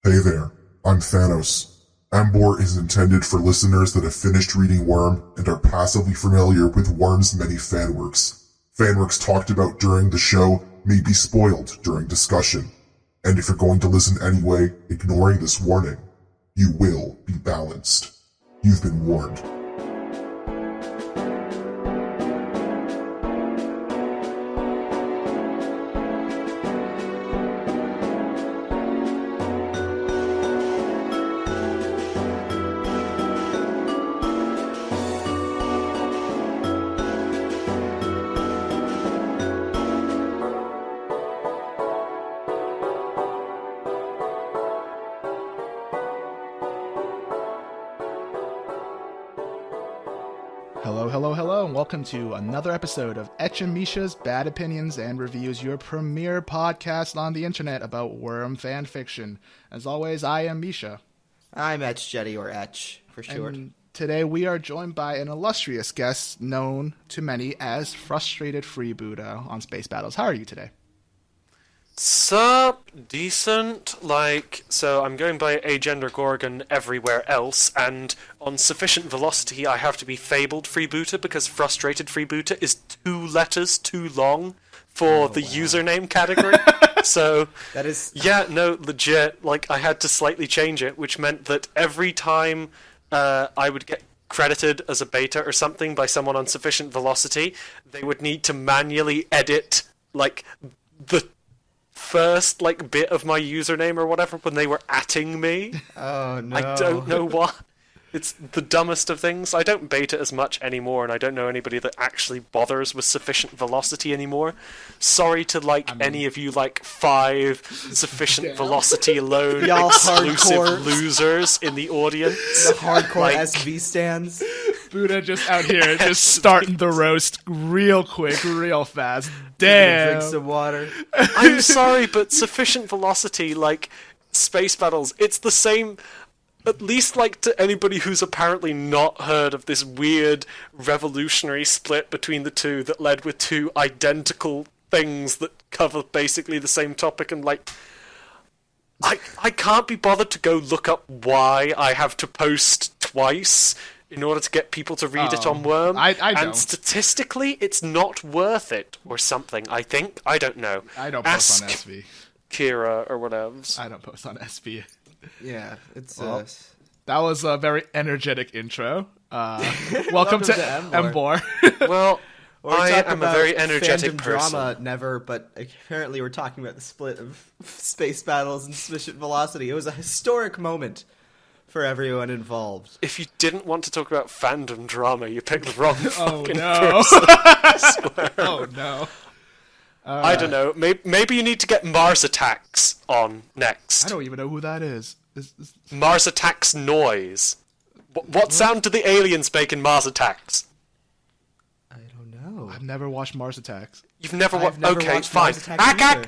Hey there, I'm Thanos. EMBOAR is intended for listeners that have finished reading Worm and are passively familiar with Worm's many fanworks. Fanworks talked about during the show may be spoiled during discussion, and if you're going to listen anyway, ignoring this warning, you will be balanced. You've been warned. Hello, and welcome to another episode of Etch and Misha's Bad Opinions and Reviews, your premier podcast on the internet about Worm fan fiction. As always, I am Misha. I'm Etch Jetty, or Etch for short. And today we are joined by an illustrious guest known to many as frustratedFreeboota on Space Battles. How are you today? Sup, decent, so I'm going by agenderGorgon everywhere else, and on sufficient velocity I have to be fabled Freeboota because frustratedFreeboota is 2 letters too long for the username category. So, that is... yeah, no, legit, I had to slightly change it, which meant that every time I would get credited as a beta or something by someone on sufficient velocity, they would need to manually edit, the first bit of my username or whatever when they were atting me. Oh no. I don't know why. It's the dumbest of things. I don't beta as much anymore, and I don't know anybody that actually bothers with sufficient velocity anymore. Sorry to any of you 5 sufficient velocity alone Y'all exclusive hardcore losers in the audience. The hardcore SV stands. Buddha just out here, just starting the roast real quick, real fast. Damn. Drink some water. I'm sorry, but sufficient velocity, Space Battles, it's the same, at least to anybody who's apparently not heard of this weird revolutionary split between the two that led with 2 identical things that cover basically the same topic, and I can't be bothered to go look up why I have to post twice in order to get people to read it on Worm. I don't. And statistically, it's not worth it, or something, I think. I don't know. I don't post on SV. Kira, or whatever. I don't post on SV. Yeah, it's... That was a very energetic intro. Welcome to EMBOAR. Well, I am about a very energetic fandom person. drama, never, but apparently we're talking about the split of Space Battles and Sufficient Velocity. It was a historic moment for everyone involved. If you didn't want to talk about fandom drama, you picked the wrong fucking no. person. I swear. Oh no. I don't know. Maybe you need to get Mars Attacks on next. I don't even know who that is. Mars Attacks noise. What sound do the aliens make in Mars Attacks? I don't know. I've never watched Mars Attacks. You've never watched... never Okay, watched fine. Mars Attacks either.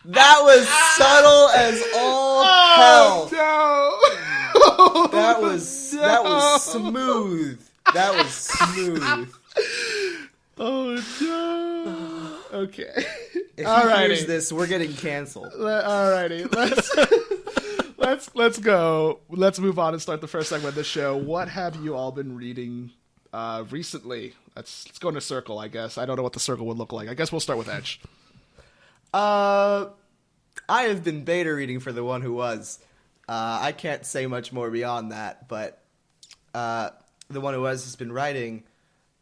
That was subtle as all hell. No. That was smooth. That was smooth. Oh no. Okay. If Alrighty. he hears this, we're getting canceled. Alrighty. Let's go. Let's move on and start the first segment of the show. What have you all been reading recently? Let's go in a circle, I guess. I don't know what the circle would look like. I guess we'll start with Etch. I have been beta reading for The One Who Was. I can't say much more beyond that, but The One Who Was has been writing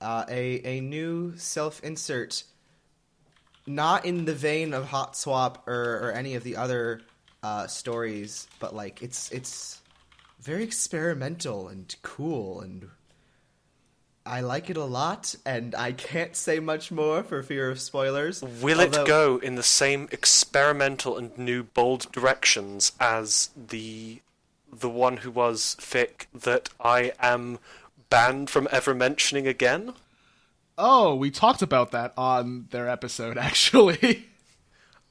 a new self-insert, not in the vein of Hot Swap or any of the other stories, but it's very experimental and cool, and I like it a lot, and I can't say much more for fear of spoilers. Will it go in the same experimental and new bold directions as the One Who Was fic that I am banned from ever mentioning again? Oh, we talked about that on their episode, actually.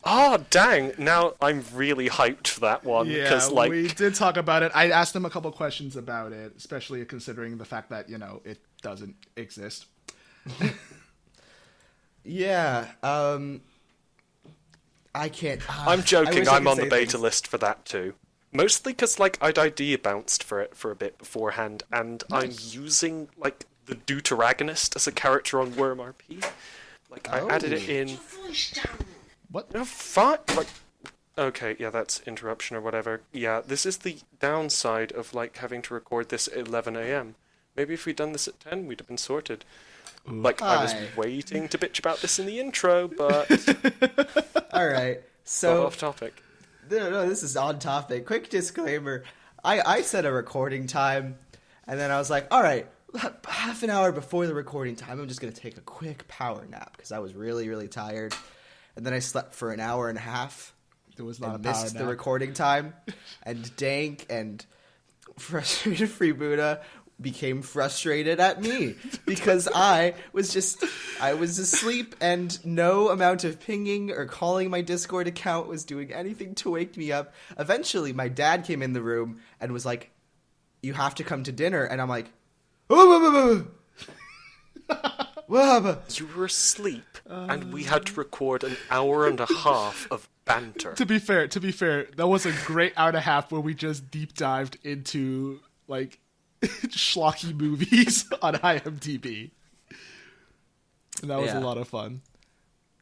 Oh, dang. Now I'm really hyped for that one. Yeah, we did talk about it. I asked them a couple questions about it, especially considering the fact that, it doesn't exist. Yeah, I can't. I'm I joking. wish I I'm could on the say beta things. list for that too. Mostly because like I'd idea bounced for it for a bit beforehand, and I'm using like the Deuteragonist as a character on Worm RP. Like I added it in. What? No, fine. Like, okay, yeah, that's interruption or whatever. Yeah, this is the downside of like having to record this at 11 a.m. Maybe if we'd done this at 10, we'd have been sorted. Like I was Hi. waiting to bitch about this in the intro, but All right. got So off topic. no, this is on topic. Quick disclaimer: I set a recording time, and then I was like, all right, half an hour before the recording time, I'm just gonna take a quick power nap because I was really, really tired, and then I slept for an hour and a half. It was not a And power missed the nap. recording time, and Dank and frustrated Freeboota became frustrated at me because I was asleep and no amount of pinging or calling my Discord account was doing anything to wake me up. Eventually, my dad came in the room and was like, "You have to come to dinner," and I'm like, "Oh, what happened?" You were asleep, and we had to record an hour and a half of banter. To be fair, that was a great hour and a half where we just deep dived into like schlocky movies on IMDb, and that was a Yeah. lot of fun.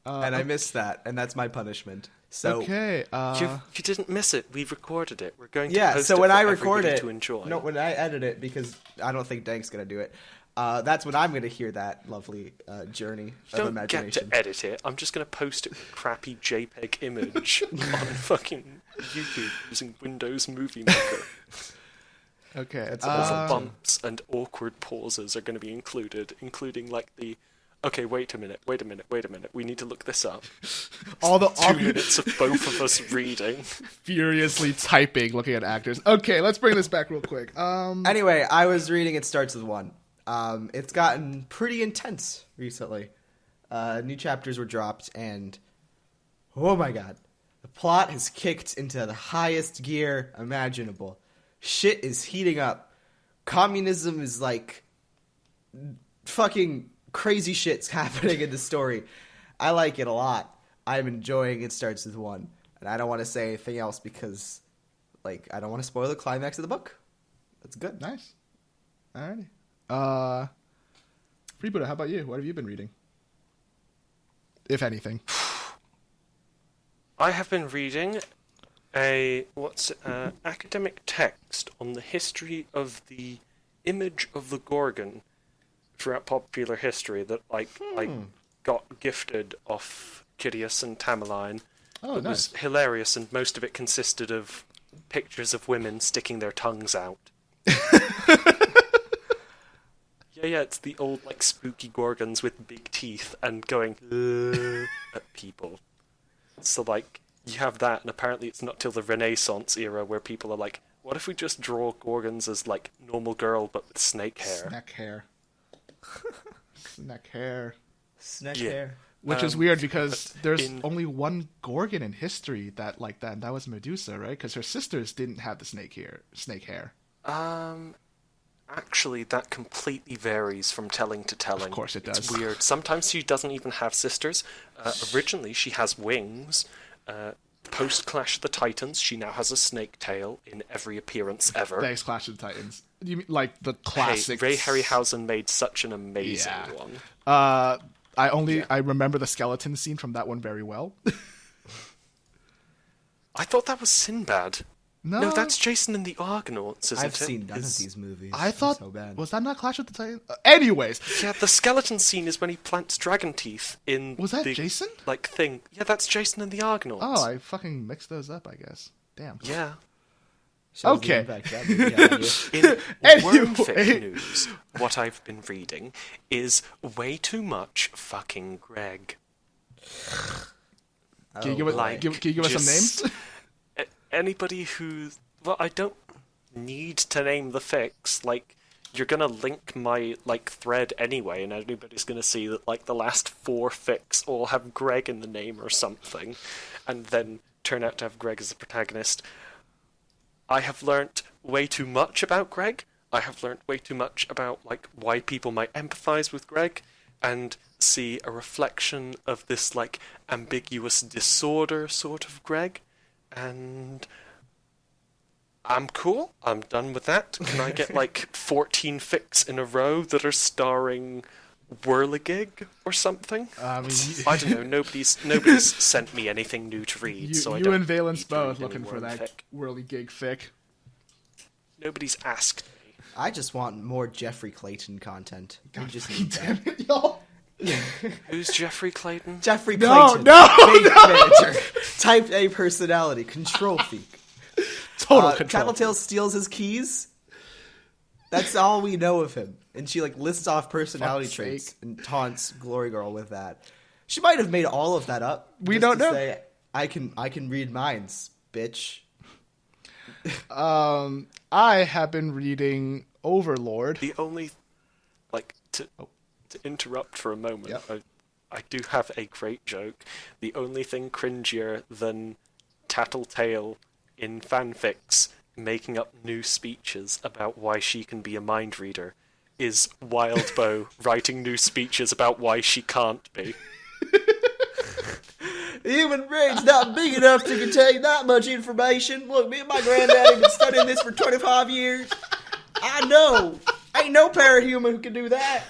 And I missed that, and that's my punishment. So Okay, You didn't miss it. We recorded it. We're going to yeah, post so it when for I record everybody it, to enjoy. no, when I edit it, because I don't think Dank's gonna do it. That's when I'm gonna hear that lovely journey of Don't imagination. get to edit it. I'm just going to post it with a crappy JPEG image on fucking YouTube using Windows Movie Maker. okay. That's Also, bumps and awkward pauses are going to be included, including like the. Okay, wait a minute. We need to look this up. all the 2 minutes of both of us reading. furiously typing, looking at actors. Okay, let's bring this back real quick. Anyway, I was reading It Starts With One. It's gotten pretty intense recently. New chapters were dropped, and oh my god, the plot has kicked into the highest gear imaginable. Shit is heating up. Communism is like fucking crazy shit's happening in the story. I like it a lot. I'm enjoying It Starts With One, and I don't want to say anything else because, like, I don't want to spoil the climax of the book. That's good. Nice. Alrighty. Freeboota, how about you? What have you been reading? If anything. I have been reading a academic text on the history of the image of the Gorgon throughout popular history that I got gifted off Kidius and Tamerline. Oh, It nice. was hilarious, and most of it consisted of pictures of women sticking their tongues out. Yeah, it's the old, like, spooky Gorgons with big teeth and going at people. So, like, you have that, and apparently it's not till the Renaissance era where people are like, what if we just draw Gorgons as, like, normal girl but with snake hair? Snack hair. Snack hair. Snack Yeah. hair. Which is weird because there's in- only one Gorgon in history that like that, and that was Medusa, right? Because her sisters didn't have the snake hair. Actually, that completely varies from telling to telling. Of course it does. It's weird. Sometimes she doesn't even have sisters. Originally, she has wings. Post-Clash of the Titans, she now has a snake tail in every appearance ever. Thanks, Clash of the Titans. You mean like the Hey, classic? Ray Harryhausen made such an amazing Yeah. one. I remember the skeleton scene from that one very well. I thought that was Sinbad. No, No, that's Jason and the Argonauts, isn't I've it? seen none of Is- these movies. I thought so bad. was that not Clash of the Titans? Anyways, Yeah, the skeleton scene is when he plants dragon teeth in Was that the, Jason? like, thing. Yeah, that's Jason and the Argonauts. oh, I fucking mixed those up. I guess. Damn. Yeah. Shows Okay. the impact that movie had on you. In Anyway. Wormfic news, what I've been reading is way too much fucking Greg. Can you give us like, can you give us some just- names? Anybody who... Well, I don't need to name the fics. Like, you're gonna link my, like, thread anyway, and anybody's gonna see that, like, the last 4 fics all have Greg in the name or something, and then turn out to have Greg as the protagonist. I have learnt way too much about Greg. I have learnt way too much about, like, why people might empathize with Greg, and see a reflection of this, like, ambiguous disorder sort of Greg, and I'm cool. I'm done with that. Can I get, like, 14 fics in a row that are starring Whirligig or something? I mean, I don't know. Nobody's sent me anything new to read, so I you don't and Valence need to read both any looking for Worm that fic. Whirligig fic. Nobody's asked me. I just want more Jeffrey Clayton content. We just need Damn that. it, y'all. Who's Jeffrey Clayton? Jeffrey No, Clayton. no, Bank manager. Type A personality. Control freak. Total control. Tattletale steals his keys. That's all we know of him. And she like lists off personality Fuck's traits sake. and taunts Glory Girl with that. She might have made all of that up. We just don't to know. Say, I can read minds, bitch. I have been reading Overlord. The only, like, to interrupt for a moment, Yep. I do have a great joke. The only thing cringier than Tattletale in fanfics making up new speeches about why she can be a mind reader is Wildbow writing new speeches about why she can't be. The human brain's not big enough to contain that much information. Look, me and my granddad have been studying this for 25 years. I know. Ain't no parahuman who can do that.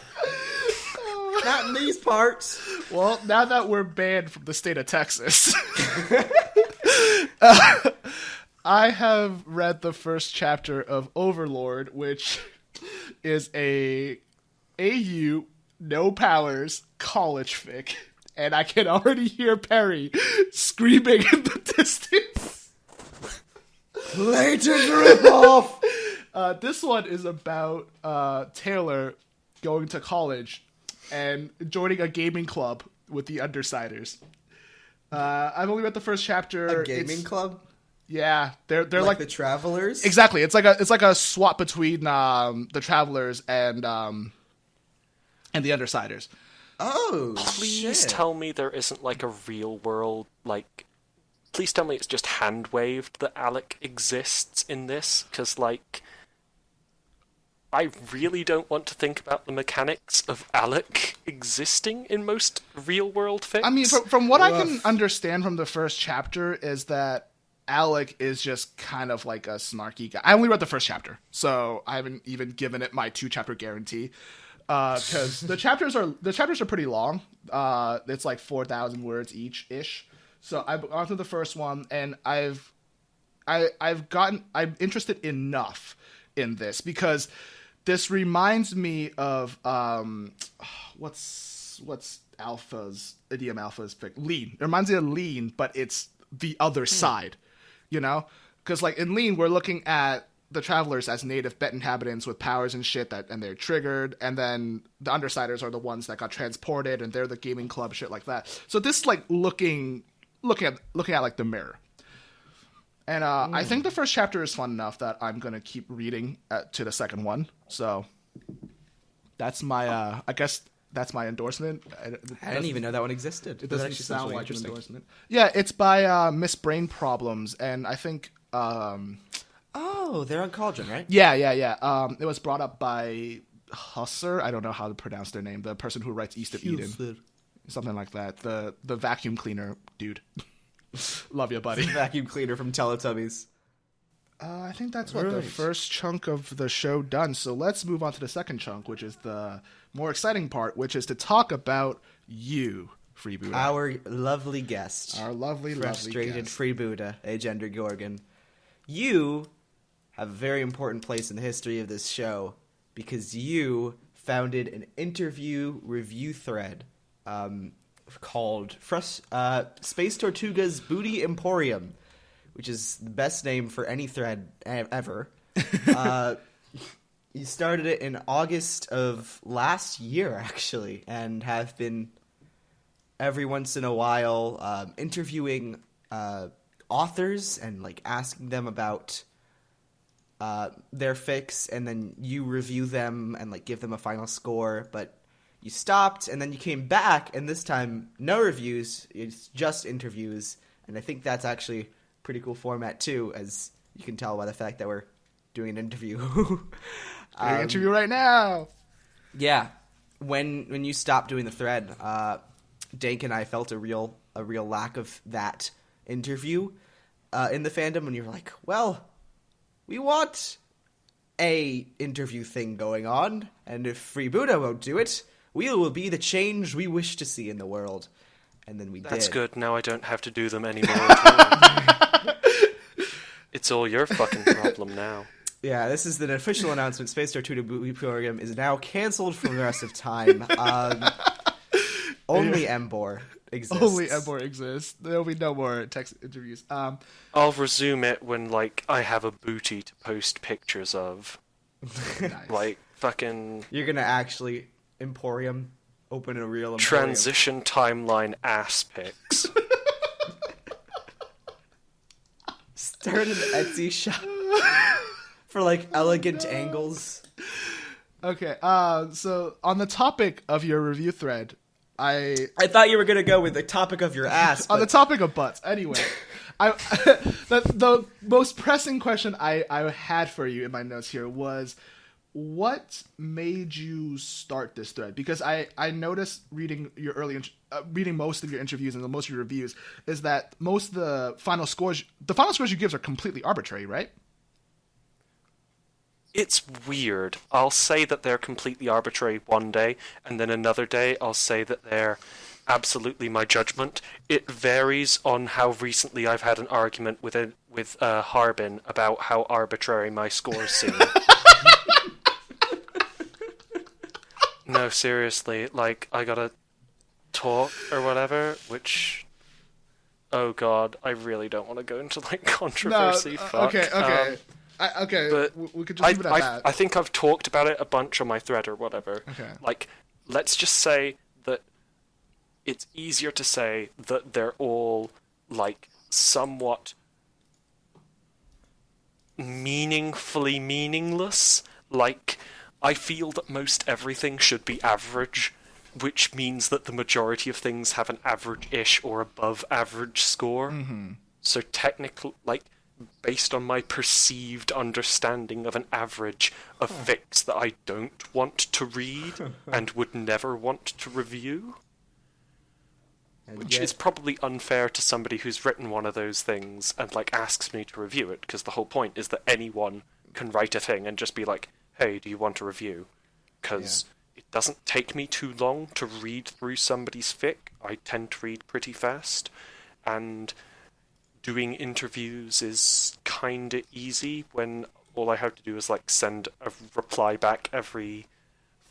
Not in these parts. Well, now that we're banned from the state of Texas, I have read the first chapter of Overlord, which is a AU, no powers, college fic. And I can already hear Perry screaming in the distance. Clayton's ripoff. This one is about Taylor going to college and joining a gaming club with the Undersiders. I've only read the first chapter. A gaming club? Yeah, they're like the Travelers? exactly. It's like a swap between the Travelers and the Undersiders. Oh, Please shit. tell me there isn't, like, a real world, like... Please tell me it's just hand-waved that Alec exists in this, because, like... I really don't want to think about the mechanics of Alec existing in most real-world fics. I mean, from what I can understand from the first chapter is that Alec is just kind of like a snarky guy. I only read the first chapter, so I haven't even given it my 2-chapter guarantee. Because the chapters are pretty long. It's like 4,000 words each ish. So I've gone through the first one, and I'm interested enough in this because this reminds me of what's Alpha's Idiom Alpha's pick? Lean. It reminds me of Lean, but it's the other side, you know? Because like in Lean, we're looking at the Travelers as native bet inhabitants with powers and shit and they're triggered, and then the Undersiders are the ones that got transported, and they're the gaming club, shit like that. So this like looking at like the mirror. And I think the first chapter is fun enough that I'm gonna keep reading to the second one. So that's my I guess that's my endorsement. I didn't even know that one existed. It That doesn't actually sound really like an interesting. endorsement. Yeah, it's by Miss Brain Problems, and I think Oh, they're on Cauldron, right? yeah. It was brought up by Husser. I don't know how to pronounce their name. The person who writes East of Eden, something like that. The vacuum cleaner dude. Love you, buddy. Vacuum cleaner from Teletubbies. I think that's what the Right. first chunk of the show done. So let's move on to the second chunk, which is the more exciting part, which is to talk about you, Freeboota. Our lovely guest. Our lovely frustrated guest. Freeboota, agenderGorgon. You have a very important place in the history of this show because you founded an interview review thread called Space Tortuga's Booty Emporium, which is the best name for any thread ever. You started it in August of last year, actually, and have been every once in a while interviewing authors and like asking them about their fics, and then you review them and like give them a final score. But you stopped, and then you came back, and this time no reviews, it's just interviews. And I think that's actually a pretty cool format too, as you can tell by the fact that we're doing an interview. Doing an interview right now. Yeah. when you stopped doing the thread, Dank and I felt a real lack of that interview in the fandom, and you were like, well, we want a interview thing going on, and if Freeboota won't do it, we will be the change we wish to see in the world. And then we did. That's good. Now I don't have to do them anymore at all. It's all your fucking problem now. Yeah, this is an official announcement. Space Star 2 to program is now canceled for the rest of time. Only EMBOAR exists. Only EMBOAR exists. There'll be no more text interviews. I'll resume it when, like, I have a booty to post pictures of. Nice. Like, fucking... You're gonna actually open a real Emporium. Transition timeline ass pics. Start an Etsy shop for, like, elegant angles. Okay, so on the topic of your review thread, I thought you were gonna go with the topic of your ass. on the topic of butts. Anyway, the most pressing question I had for you in my notes here was, what made you start this thread? Because I noticed reading your reading most of your interviews and most of your reviews is that most of the final scores you give are completely arbitrary, right? It's weird. I'll say that they're completely arbitrary one day, and then another day I'll say that they're absolutely my judgment. It varies on how recently I've had an argument with Harbin about how arbitrary my scores seem. No, seriously, like, I gotta talk or whatever, which... Oh god, I really don't want to go into, like, controversy. Fuck. Okay. But we could just leave it at that. I think I've talked about it a bunch on my thread or whatever. Okay. Like, let's just say that it's easier to say that they're all, like, somewhat meaningfully meaningless. Like, I feel that most everything should be average, which means that the majority of things have an average-ish or above average score. Mm-hmm. So technically, like, based on my perceived understanding of an average of fics that I don't want to read and would never want to review. Which is probably unfair to somebody who's written one of those things and, like, asks me to review it, because the whole point is that anyone can write a thing and just be like, hey, do you want a review? Because it doesn't take me too long to read through somebody's fic. I tend to read pretty fast, and doing interviews is kinda easy when all I have to do is, like, send a reply back every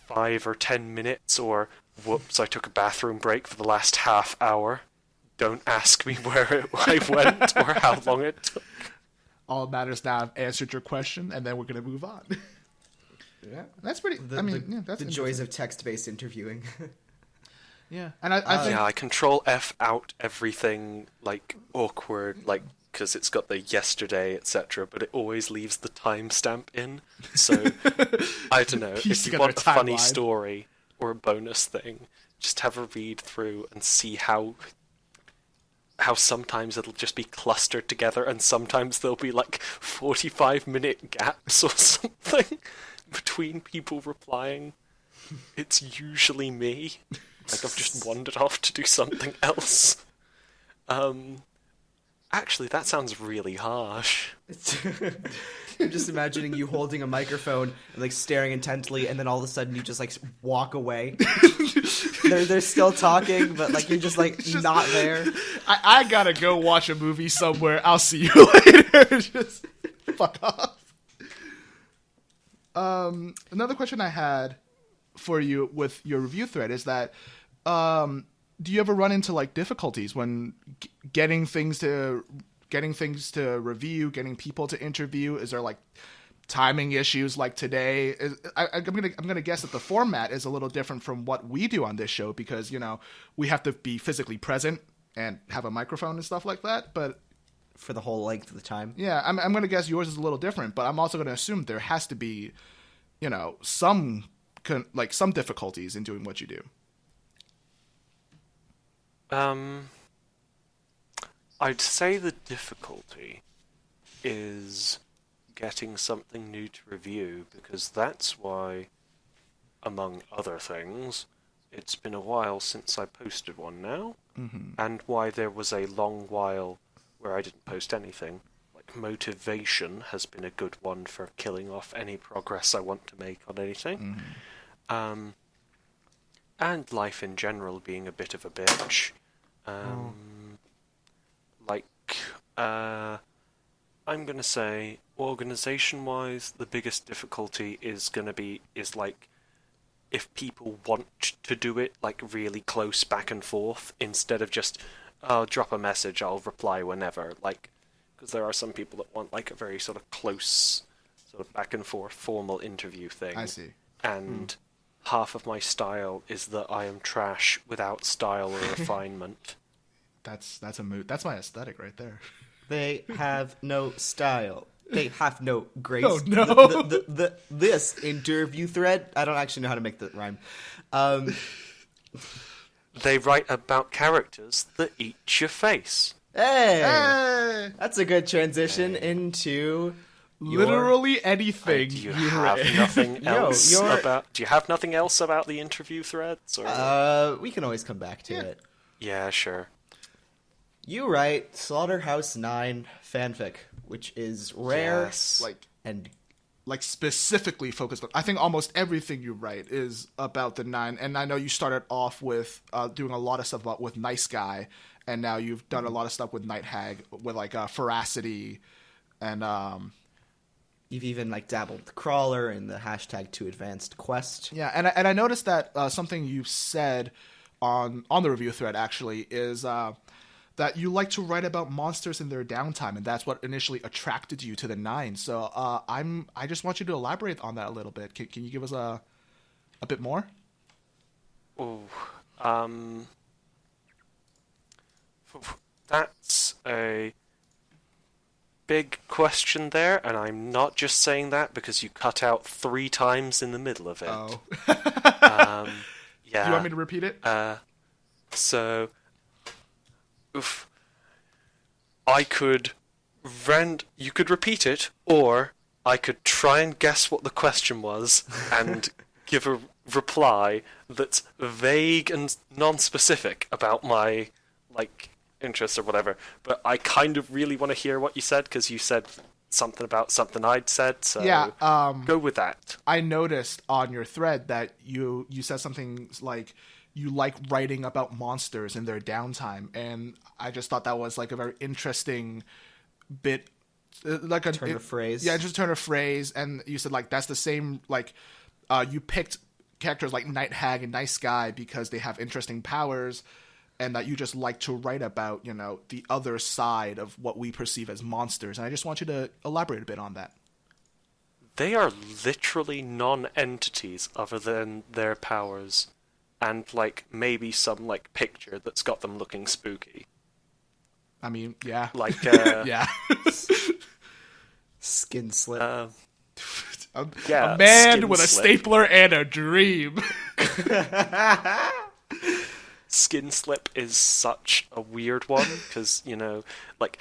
5 or 10 minutes, or whoops, I took a bathroom break for the last half hour. Don't ask me where I went or how long it took. All that matters now, I've answered your question, and then we're going to move on. Yeah. That's pretty... that's the joys of text-based interviewing. Yeah, and I think... Yeah, I control F out everything, like, awkward, like, because it's got the yesterday, etc., but it always leaves the timestamp in. So, I don't know, if you want a funny story or a bonus thing, just have a read through and see how sometimes it'll just be clustered together, and sometimes there'll be, like, 45-minute gaps or something between people replying. It's usually me. Like, I've just wandered off to do something else. Actually, that sounds really harsh. I'm just imagining you holding a microphone and, like, staring intently, and then all of a sudden you just, like, walk away. they're still talking, but, like, you're just, like, not there. I gotta go watch a movie somewhere. I'll see you later. Just fuck off. Another question I had for you with your review thread is that, do you ever run into, like, difficulties when getting things to review, getting people to interview? Is there, like, timing issues like today? I'm gonna guess that the format is a little different from what we do on this show, because, you know, we have to be physically present and have a microphone and stuff like that. But for the whole length of the time. Yeah, I'm gonna guess yours is a little different, but I'm also gonna assume there has to be, you know, some difficulties in doing what you do. I'd say the difficulty is getting something new to review, because that's why among other things, it's been a while since I posted one now, and why there was a long while where I didn't post anything. Like, motivation has been a good one for killing off any progress I want to make on anything. And life in general being a bit of a bitch. I'm gonna say, organization-wise, the biggest difficulty is like, if people want to do it, like, really close back and forth, instead of just, I'll drop a message, I'll reply whenever, like, because there are some people that want, like, a very sort of close, sort of back and forth, formal interview thing. I see. And half of my style is that I am trash without style or refinement. That's a mood. That's my aesthetic right there. They have no style. They have no grace. Oh, no. This interview thread, I don't actually know how to make that rhyme. They write about characters that eat your face. Hey! That's a good transition into literally anything. Do you have nothing else about? Do you have nothing else about the interview threads? Or? We can always come back to it. Yeah, sure. You write Slaughterhouse 9 fanfic, which is rare, Yes. Like specifically focused on. I think almost everything you write is about the 9. And I know you started off with doing a lot of stuff with Nice Guy, and now you've done a lot of stuff with Night Hag, with like Ferocity, and you've even like dabbled with Crawler and the hashtag Too Advanced Quest. yeah. And I noticed that something you said on the review thread actually is that you like to write about monsters in their downtime, and that's what initially attracted you to the 9. So I just want you to elaborate on that a little bit. Can you give us a bit more? That's a big question there, and I'm not just saying that because you cut out 3 times in the middle of it. Oh. Yeah. Do you want me to repeat it? You could repeat it, or I could try and guess what the question was and give a reply that's vague and non-specific about my, like, interests or whatever. But I kind of really want to hear what you said, because you said something about something I'd said, so go with that. I noticed on your thread that you said something like you like writing about monsters in their downtime, and I just thought that was like a very interesting bit, like a Turn of phrase. Yeah, just a turn of phrase. And you said like that's the same, like you picked characters like Night Hag and Nice Guy because they have interesting powers, and that you just like to write about, you know, the other side of what we perceive as monsters. And I just want you to elaborate a bit on that. They are literally non-entities other than their powers, and like maybe some like picture that's got them looking spooky. I mean, yeah. Like yeah. Skin slip. A Yeah, man skin with a slip. stapler and a dream. Skin slip is such a weird one, because, you know, like,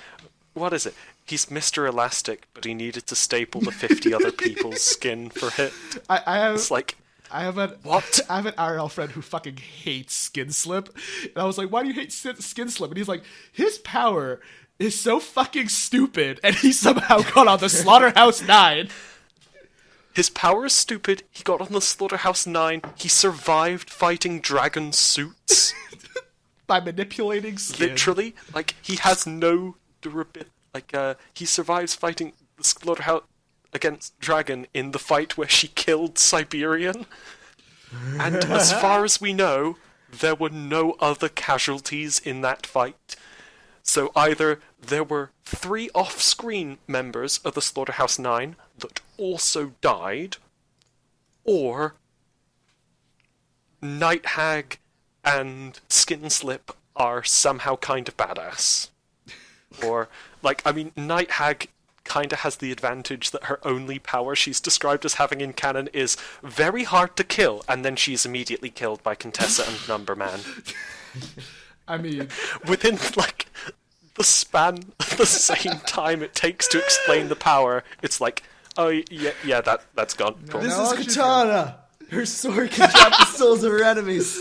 what is it? He's Mr. Elastic, but he needed to staple the 50 other people's skin for it. It's like, I have an IRL friend who fucking hates skin slip. And I was like, why do you hate skin slip? And he's like, his power is so fucking stupid, and he somehow got on the Slaughterhouse 9. his power is stupid, he got on the Slaughterhouse 9, he survived fighting dragon suits. By manipulating skin. Literally, like, he has no durability. Like, he survives fighting the Slaughterhouse against Dragon in the fight where she killed Siberian. And as far as we know, there were no other casualties in that fight. So either there were 3 off-screen members of the Slaughterhouse 9 that also died, or Night Hag and Skin Slip are somehow kind of badass. Or, like, I mean, Night Hag kind of has the advantage that her only power she's described as having in canon is very hard to kill, and then she's immediately killed by Contessa and Numberman. I mean, Within, like, the span of the same time it takes to explain the power, it's like, oh, yeah, that's gone. Cool. This No, is she's Katana. Her sword can trap the souls of her enemies.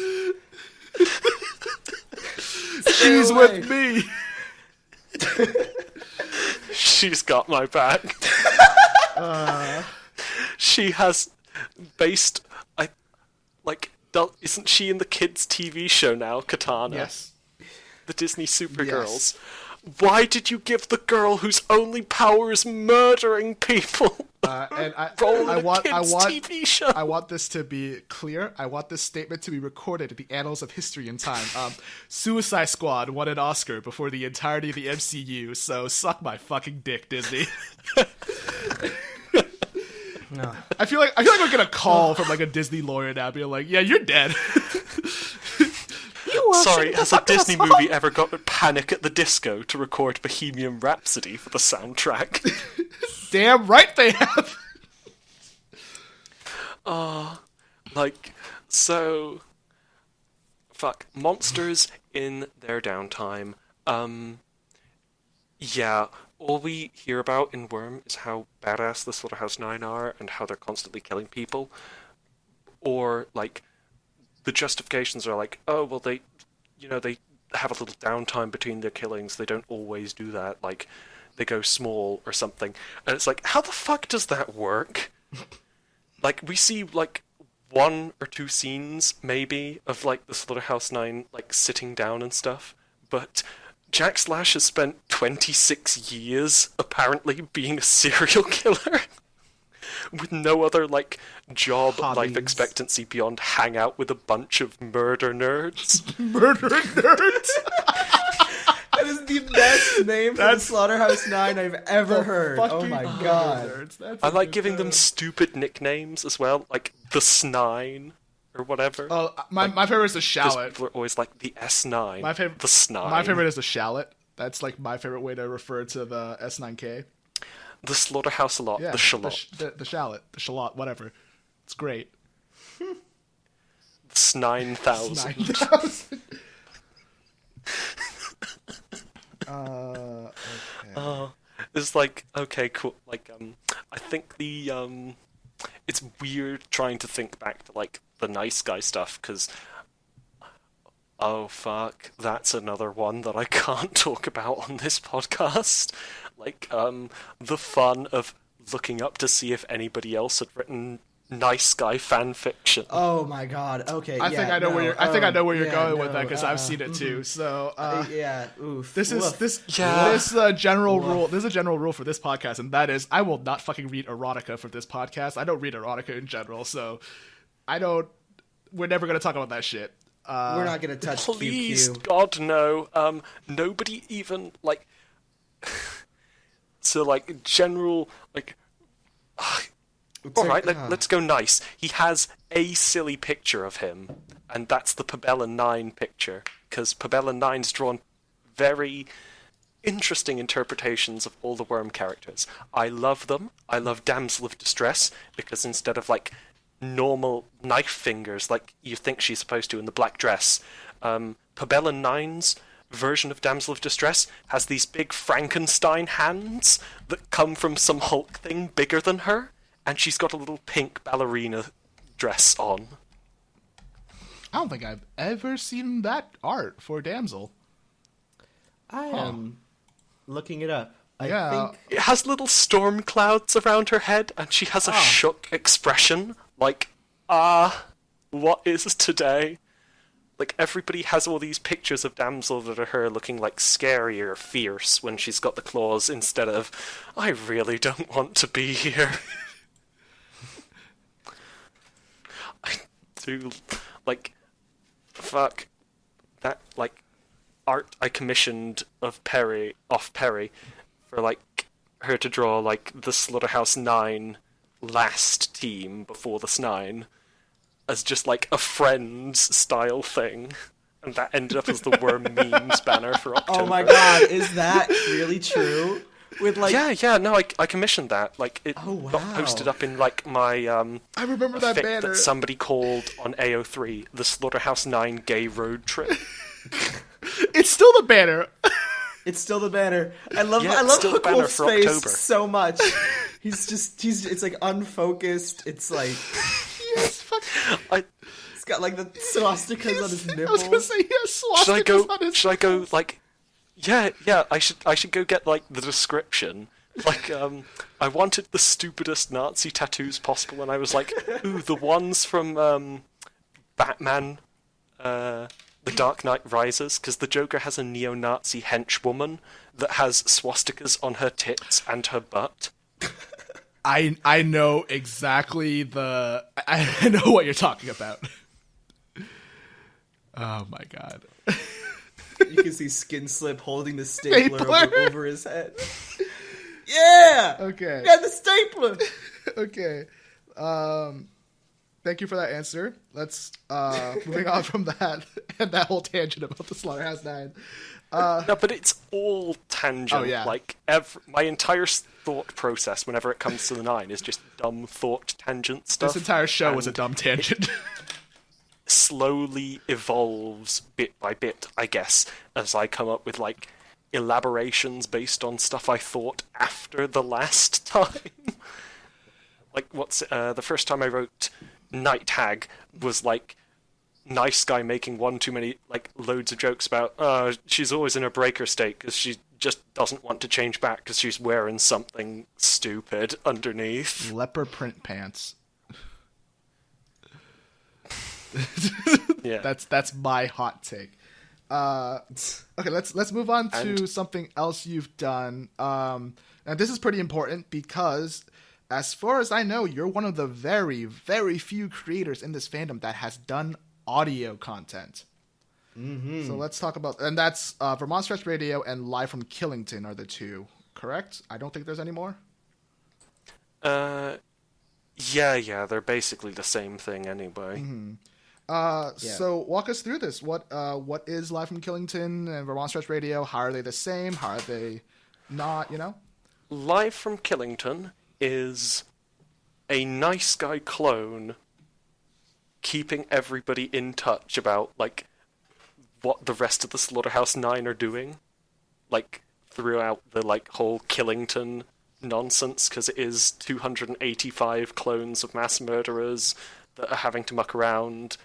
She's away. with me. She's got my back. She has based. Isn't she in the kids' TV show now, Katana? Yes. The Disney Supergirls. Why did you give the girl whose only power is murdering people And role in I a want kids' TV show? I want this to be clear. I want this statement to be recorded in the annals of history and time. Suicide Squad won an Oscar before the entirety of the MCU, so suck my fucking dick, Disney. No. I feel like we're gonna call from like a Disney lawyer now, being like, "Yeah, you're dead." Sorry, has a Disney movie ever got Panic at the Disco to record Bohemian Rhapsody for the soundtrack? Damn right they have. Monsters in their downtime. Yeah, all we hear about in Worm is how badass the Slaughterhouse Nine are and how they're constantly killing people. Or, like, the justifications are like, oh, well, they have a little downtime between their killings. They don't always do that. Like, they go small or something. And it's like, how the fuck does that work? Like, we see, like, 1 or 2 scenes, maybe, of, like, the Slaughterhouse Nine, like, sitting down and stuff. But Jack Slash has spent 26 years, apparently, being a serial killer. With no other, like, job Hobbies. life expectancy beyond hang out with a bunch of murder nerds. Murder nerds. That is the best name for the Slaughterhouse Nine I've ever heard. Oh Fucking my murder god. nerds. That's I a like good giving them term. stupid nicknames as well, like the Snine, or whatever. Oh, my favorite is the 'Cause shallot. people are always like, the S9, My favorite. the Snine. My favorite is the shallot. That's like my favorite way to refer to the S9K. The Slaughterhouse a lot, Yeah, the Shallot. the shallot, the shallot, whatever. It's great. The Snine Thousand. 9,000. Okay. It's like, okay, cool. Like, I think it's weird trying to think back to, like, the nice guy stuff, because, oh fuck, that's another one that I can't talk about on this podcast. Like, the fun of looking up to see if anybody else had written nice guy fan fiction. Oh my god. Okay. I think I know where you're. I think I know where you're going with that because I've seen seen it too. So yeah. Oof. this is Woof. this Yeah. this general rule. This is a general rule for this podcast, and that is I will not fucking read erotica for this podcast. I don't read erotica in general, so I don't. We're never gonna talk about that shit. We're not gonna touch Please, QQ. God, no. Nobody even, like... So, like, general, like... Alright, let's go nice. He has a silly picture of him, and that's the Pabella 9 picture, because Pabella 9's drawn very interesting interpretations of all the Worm characters. I love them. I love Damsel of Distress, because instead of, like, normal knife fingers like you think she's supposed to in the black dress, Pabella 9's version of Damsel of Distress has these big Frankenstein hands that come from some Hulk thing bigger than her, and she's got a little pink ballerina dress on. I don't think I've ever seen that art for Damsel. I am looking it up. Yeah. I think It has little storm clouds around her head, and she has a shook expression, like, what is today? Like, everybody has all these pictures of Damsel that are her looking, like, scary or fierce when she's got the claws, instead of, I really don't want to be here. I do, like, fuck, that, like, art I commissioned of Perry, off Perry, for, like, her to draw, like, the Slaughterhouse Nine last team before the Snine, as just, like, a Friends style thing. And that ended up as the Worm memes banner for October. Oh my god, is that really true? With like Yeah, no, I commissioned that. Like, it Oh, got wow. posted up in, like, my, I remember that fic banner. that somebody called on AO3, the Slaughterhouse 9 gay road trip. It's still the banner. it's still the banner. I love Yeah, I it's love still the Hook banner Wolf's for face October. so much. He's it's like unfocused. It's like It's fucking... He's got like the swastikas on his I was gonna nipples. say he has swastikas on his Should I go like? Yeah. I should go get like the description. Like, I wanted the stupidest Nazi tattoos possible, and I was like, ooh, the ones from Batman, The Dark Knight Rises, because the Joker has a neo-Nazi henchwoman that has swastikas on her tits and her butt. I know exactly I know what you're talking about. Oh my god. You can see Skin Slip holding the stapler Stapler. over his head. Yeah! Okay. Yeah, the stapler! Okay. Thank you for that answer. Let's moving on from that and that whole tangent about the Slaughterhouse Nine. No, but it's all tangent. Oh, yeah. Like, my entire thought process whenever it comes to the Nine is just dumb thought tangent stuff. This entire show was a and dumb tangent. slowly evolves bit by bit, I guess, as I come up with, like, elaborations based on stuff I thought after the last time. Like, the first time I wrote Night Hag was, like, nice guy making one too many, like, loads of jokes about, she's always in a breaker state because she just doesn't want to change back because she's wearing something stupid underneath. Leopard print pants. Yeah. That's my hot take. Okay, let's move on to something else you've done. And this is pretty important because, as far as I know, you're one of the very, very few creators in this fandom that has done audio content. Mm-hmm. So let's talk about, and that's Vermont Stretch Radio and Live from Killington are the two, correct? I don't think there's any more. Yeah, they're basically the same thing anyway. Mm-hmm. So walk us through this. What is Live from Killington and Vermont Stretch Radio? How are they the same? How are they not, you know? Live from Killington is a nice guy clone keeping everybody in touch about, like, what the rest of the Slaughterhouse Nine are doing, like, throughout the, like, whole Killington nonsense, because it is 285 clones of mass murderers that are having to muck around,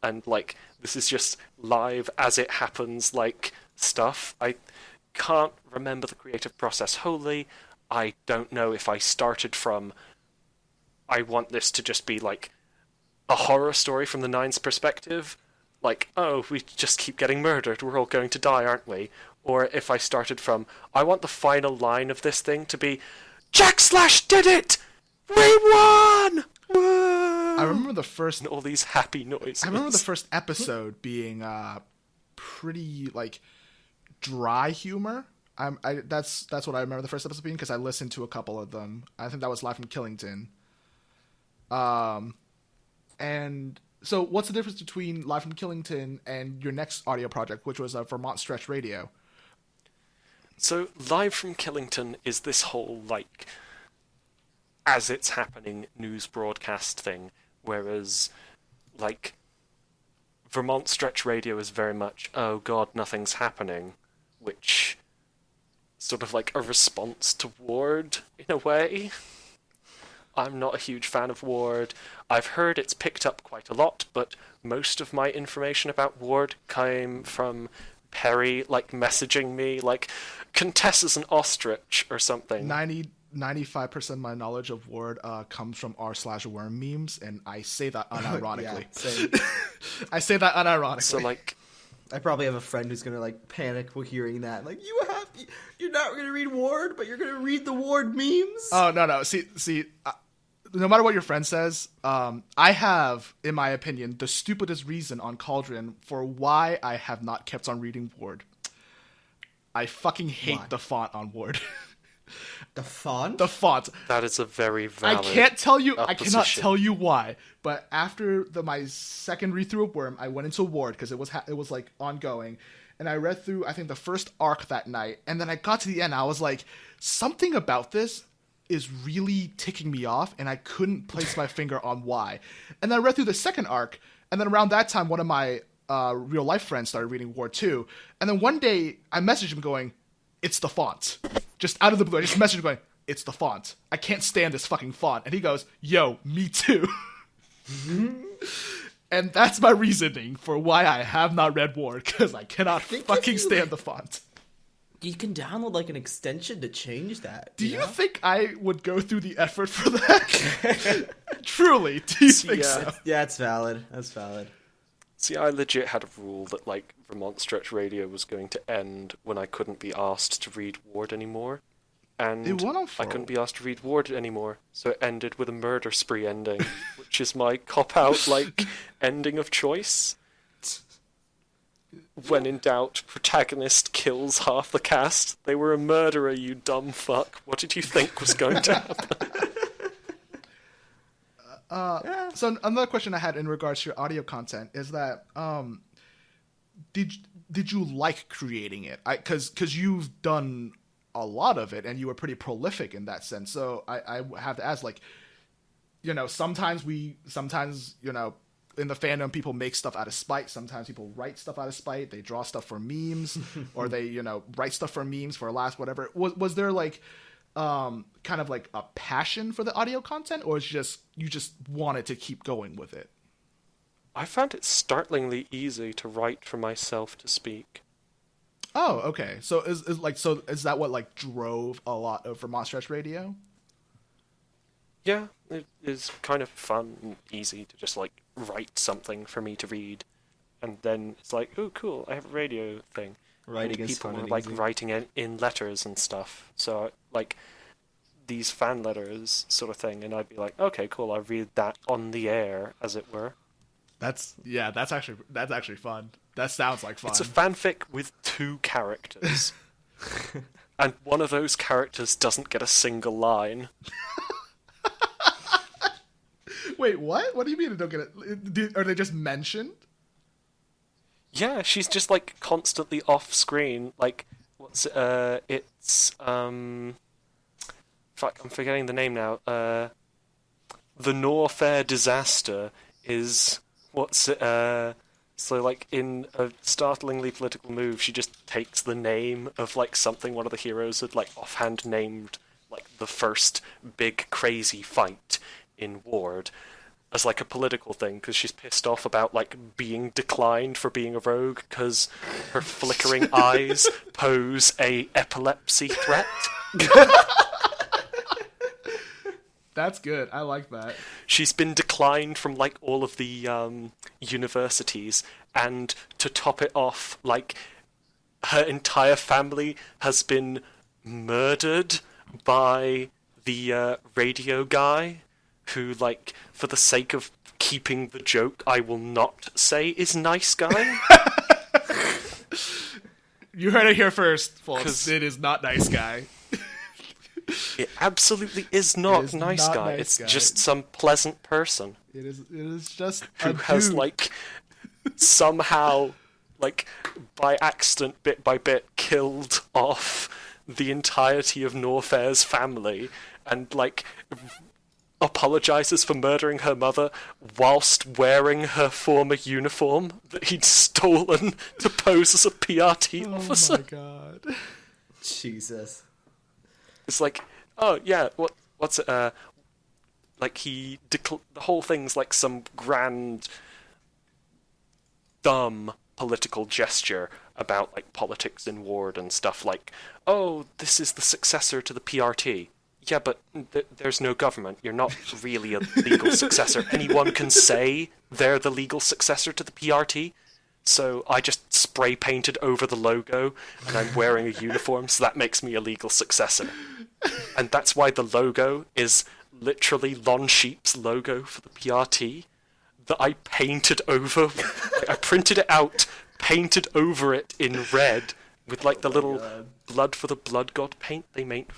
and, like, this is just live as it happens, like, stuff. I can't remember the creative process wholly. I don't know if I started from, I want this to just be, like, a horror story from the Nine's perspective, like, oh, we just keep getting murdered, we're all going to die, aren't we? Or if I started from, I want the final line of this thing to be, Jack Slash did it! We won! Woo! I remember the first... And all these happy noises. I remember the first episode being pretty, like, dry humor. That's what I remember the first episode being, because I listened to a couple of them. I think that was Live from Killington. And so what's the difference between Live from Killington and your next audio project, which was Vermont Stretch Radio? So Live from Killington is this whole, like, as it's happening news broadcast thing, whereas, like, Vermont Stretch Radio is very much, oh god, nothing's happening, which sort of like a response to Ward, in a way. I'm not a huge fan of Ward. I've heard it's picked up quite a lot, but most of my information about Ward came from Perry, like, messaging me, like, Contessa's an ostrich, or something. 95% of my knowledge of Ward comes from r/worm memes, and I say that unironically. Same. I say that unironically. So, like, I probably have a friend who's gonna, like, panic while hearing that. Like, you're not gonna read Ward, but you're gonna read the Ward memes? Oh, no. See, no matter what your friend says, I have, in my opinion, the stupidest reason on Cauldron for why I have not kept on reading Ward. I fucking hate the font on Ward. The font? The font. that is a very valid I cannot opposition. tell you why, but after my second read through of Worm, I went into Ward because it was like ongoing, and I read through, I think, the first arc that night, and then I got to the end, I was like, something about this is really ticking me off, and I couldn't place my finger on why. And then I read through the second arc, and then around that time, one of my real life friends started reading Ward 2, and then one day I messaged him going, it's the font. Just out of the blue, I just messaged him going, it's the font. I can't stand this fucking font. And he goes, yo, me too. And that's my reasoning for why I have not read War, because I cannot fucking stand the font. You can download like an extension to change that. Do you think I would go through the effort for that? Truly, do you think so? Yeah, it's valid. That's valid. See, I legit had a rule that, like, Vermont Stretch Radio was going to end when I couldn't be asked to read Ward anymore. And It went on I couldn't be asked to read Ward anymore, so it ended with a murder spree ending, which is my cop-out, like, ending of choice. When in doubt, protagonist kills half the cast. They were a murderer, you dumb fuck. What did you think was going to happen? So another question I had in regards to your audio content is that did you like creating it? Because you've done a lot of it and you were pretty prolific in that sense. So I have to ask, like, sometimes in the fandom people make stuff out of spite. Sometimes people write stuff out of spite. They draw stuff for memes, or they write stuff for memes for laughs, whatever. Was there like kind of like a passion for the audio content, or is you just wanted to keep going with it? I found it startlingly easy to write for myself to speak. Oh, okay. So is that what like drove a lot of Vermont Stretch Radio? Yeah, it is kind of fun and easy to just, like, write something for me to read. And then it's like, oh, cool, I have a radio thing. Writing is people fun were, and like, easy. writing in letters and stuff. So, like, these fan letters sort of thing. And I'd be like, okay, cool, I'll read that on the air, as it were. That's actually fun. That sounds like fun. It's a fanfic with 2 characters. And one of those characters doesn't get a single line. Wait, what? What do you mean they don't get it? Are they just mentioned? Yeah, she's just, like, constantly off screen. Like, it's fuck, I'm forgetting the name now. The Norfair Disaster is so, like, in a startlingly political move, she just takes the name of, like, something one of the heroes had, like, offhand named, like, the first big crazy fight in Ward as, like, a political thing, because she's pissed off about, like, being declined for being a rogue because her flickering eyes pose a epilepsy threat. That's good. I like that. She's been declined from, like, all of the universities, and to top it off, like, her entire family has been murdered by the radio guy, who, like, for the sake of keeping the joke, I will not say is nice guy. You heard it here first, folks. It is not nice guy. It absolutely is not It is nice not guy. nice It's guy. just some pleasant person It is just who a has, dude. like, somehow, like, by accident, bit by bit, killed off the entirety of Norfair's family, and, like, apologizes for murdering her mother whilst wearing her former uniform that he'd stolen to pose as a PRT officer. Oh my god. Jesus. It's like, oh yeah, what's it? Like the whole thing's like some grand, dumb political gesture about, like, politics in Ward and stuff. Like, oh, this is the successor to the PRT. Yeah, but there's no government. You're not really a legal successor. Anyone can say they're the legal successor to the PRT. So I just spray painted over the logo, and I'm wearing a uniform, so that makes me a legal successor. And that's why the logo is literally Lon Sheep's logo for the PRT that I painted over. Like, I printed it out, painted over it in red with, like, the little blood for the blood god paint they make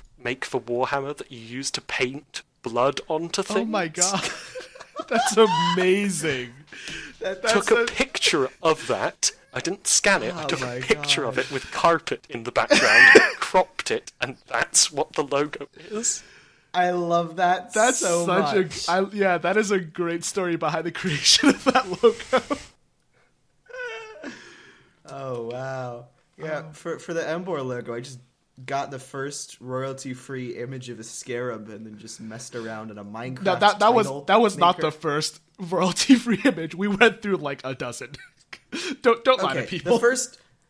for Warhammer that you use to paint blood onto things. Oh my god. That's amazing. Took a picture of that. I didn't scan it. I took a picture of it with carpet in the background, cropped it, and that's what the logo is. I love that That's so much. yeah, that is a great story behind the creation of that logo. Oh wow. Yeah, for the EMBOAR logo, got the first royalty-free image of a scarab and then just messed around in a Minecraft No, that was not maker. the first royalty-free image. We went through like a dozen. don't lie to people.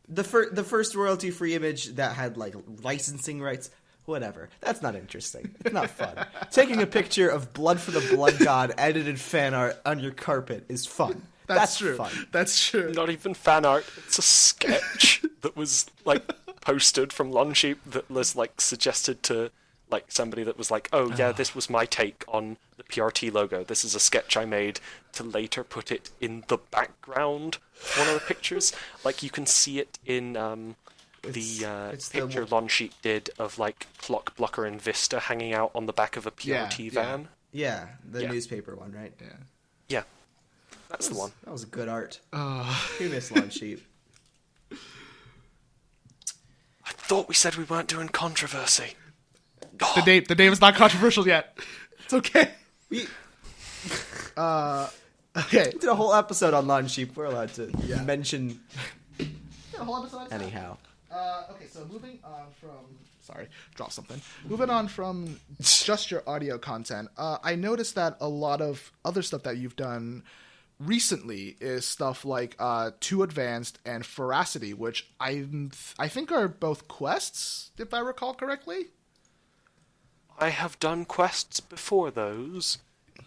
The first royalty-free image that had like licensing rights. Whatever. That's not interesting. It's not fun. Taking a picture of Blood for the Blood God edited fan art on your carpet is fun. That's true. Fun. That's true. Not even fan art. It's a sketch that was like posted from Longsheep that was like suggested to like somebody that was like, oh yeah, this was my take on the PRT logo. This is a sketch I made to later put it in the background of one of the pictures. Like you can see it in the picture Longsheep did of like Clock Blocker and Vista hanging out on the back of a PRT van. Yeah, the newspaper one, right? Yeah. That's the one. That was good art. We miss Longsheep. I thought we said we weren't doing controversy. The name is not controversial yet. It's okay. We Okay. did a whole episode on Longsheep. We're allowed to mention anyhow. Okay, so moving on from... Sorry, drop something. Moving on from just your audio content, I noticed that a lot of other stuff that you've done recently is stuff like Too Advanced and Ferocity, which I think are both quests, if I recall correctly. I have done quests before those,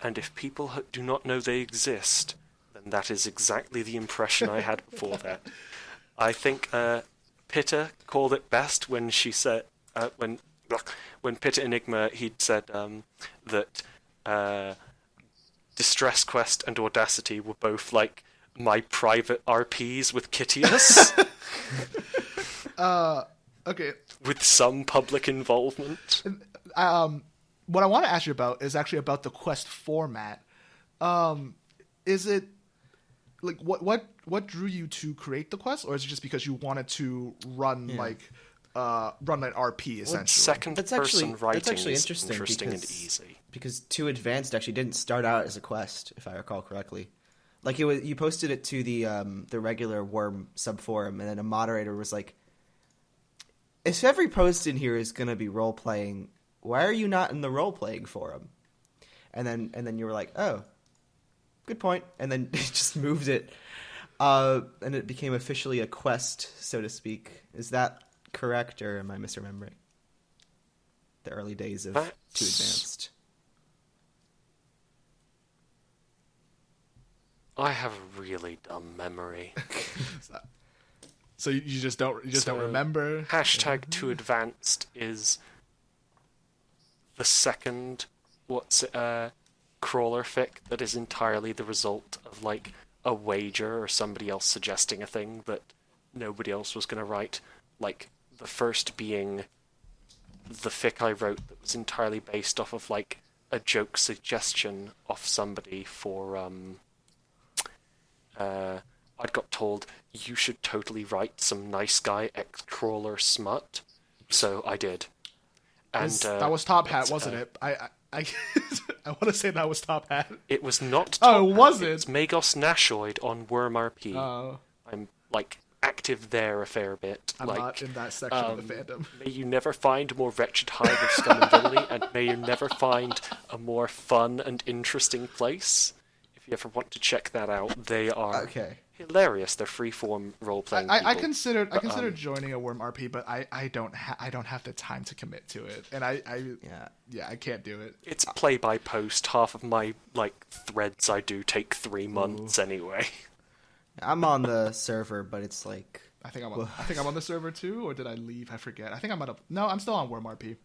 and if people do not know they exist, then that is exactly the impression I had before that. I think Pitta called it best when she said when Pitta Enigma he'd said that Distress Quest and Audacity were both like my private RPs with Kitius. Okay. With some public involvement. What I want to ask you about is actually about the quest format. Is it like what drew you to create the quest, or is it just because you wanted to run run an RP essentially? Second person writing that's actually is interesting and easy. Because Too Advanced actually didn't start out as a quest, if I recall correctly. Like you posted it to the regular Worm subforum, and then a moderator was like, "If every post in here is gonna be role playing, why are you not in the role playing forum?" And then you were like, "Oh, good point," and then just moved it, and it became officially a quest, so to speak. Is that correct, or am I misremembering the early days of Too Advanced? I have a really dumb memory. So you just don't remember? Hashtag Too Advanced is the second crawler fic that is entirely the result of like a wager or somebody else suggesting a thing that nobody else was going to write. Like the first being the fic I wrote that was entirely based off of like a joke suggestion off somebody for I'd got told you should totally write some nice guy ex-crawler smut, so I did. And that was Top Hat, wasn't it? I want to say that was Top Hat. It was not Top Oh, was it? It's Magos Nashoid on Worm RP. Oh. I'm like active there a fair bit. I'm not in that section of the fandom. May you never find a more wretched hive of scum and villainy, and may you never find a more fun and interesting place. If you ever want to check that out, they are hilarious. They're freeform role-playing I people. considered joining a Worm RP, but I don't have the time to commit to it, and I can't do it. It's play by post. Half of my like threads I do take 3 months anyway. I'm on the server, but it's like I think I'm on the server too, or did I leave? I forget. I think I'm still on Worm RP.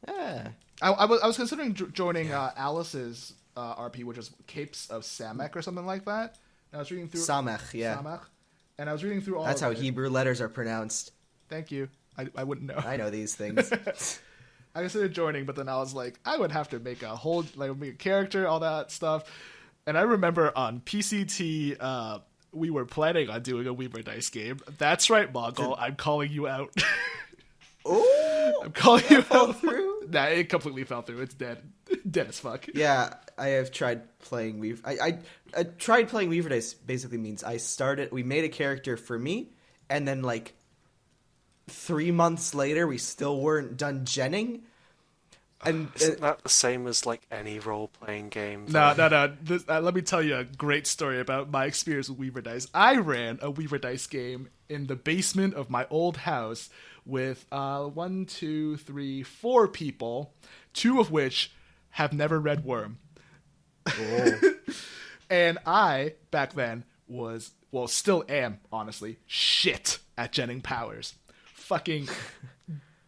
Yeah. I was considering joining Alice's RP, which is Capes of Samek or something like that. And I was reading through Samech, yeah. Samech, and I was reading through all. That's of how it. Hebrew letters are pronounced. Thank you. I wouldn't know. I know these things. I considered joining, but then I was like, I would have to make a whole make a character, all that stuff. And I remember on PCT, we were planning on doing a Weaver Dice game. That's right, Mongol. I'm calling you out. Oh, I'm calling you fell out. through? Nah, it completely fell through. It's dead. Dead as fuck. Yeah, I have tried playing Weaver. I tried playing Weaver Dice. Basically means we made a character for me, and then like 3 months later, we still weren't done genning. And Isn't that the same as like any role-playing game? No. though? Let me tell you a great story about my experience with Weaver Dice. I ran a Weaver Dice game in the basement of my old house with 1, 2, 3, 4 people, 2 of which have never read Worm. And I, back then, was, well, still am, honestly, shit at genning powers. Fucking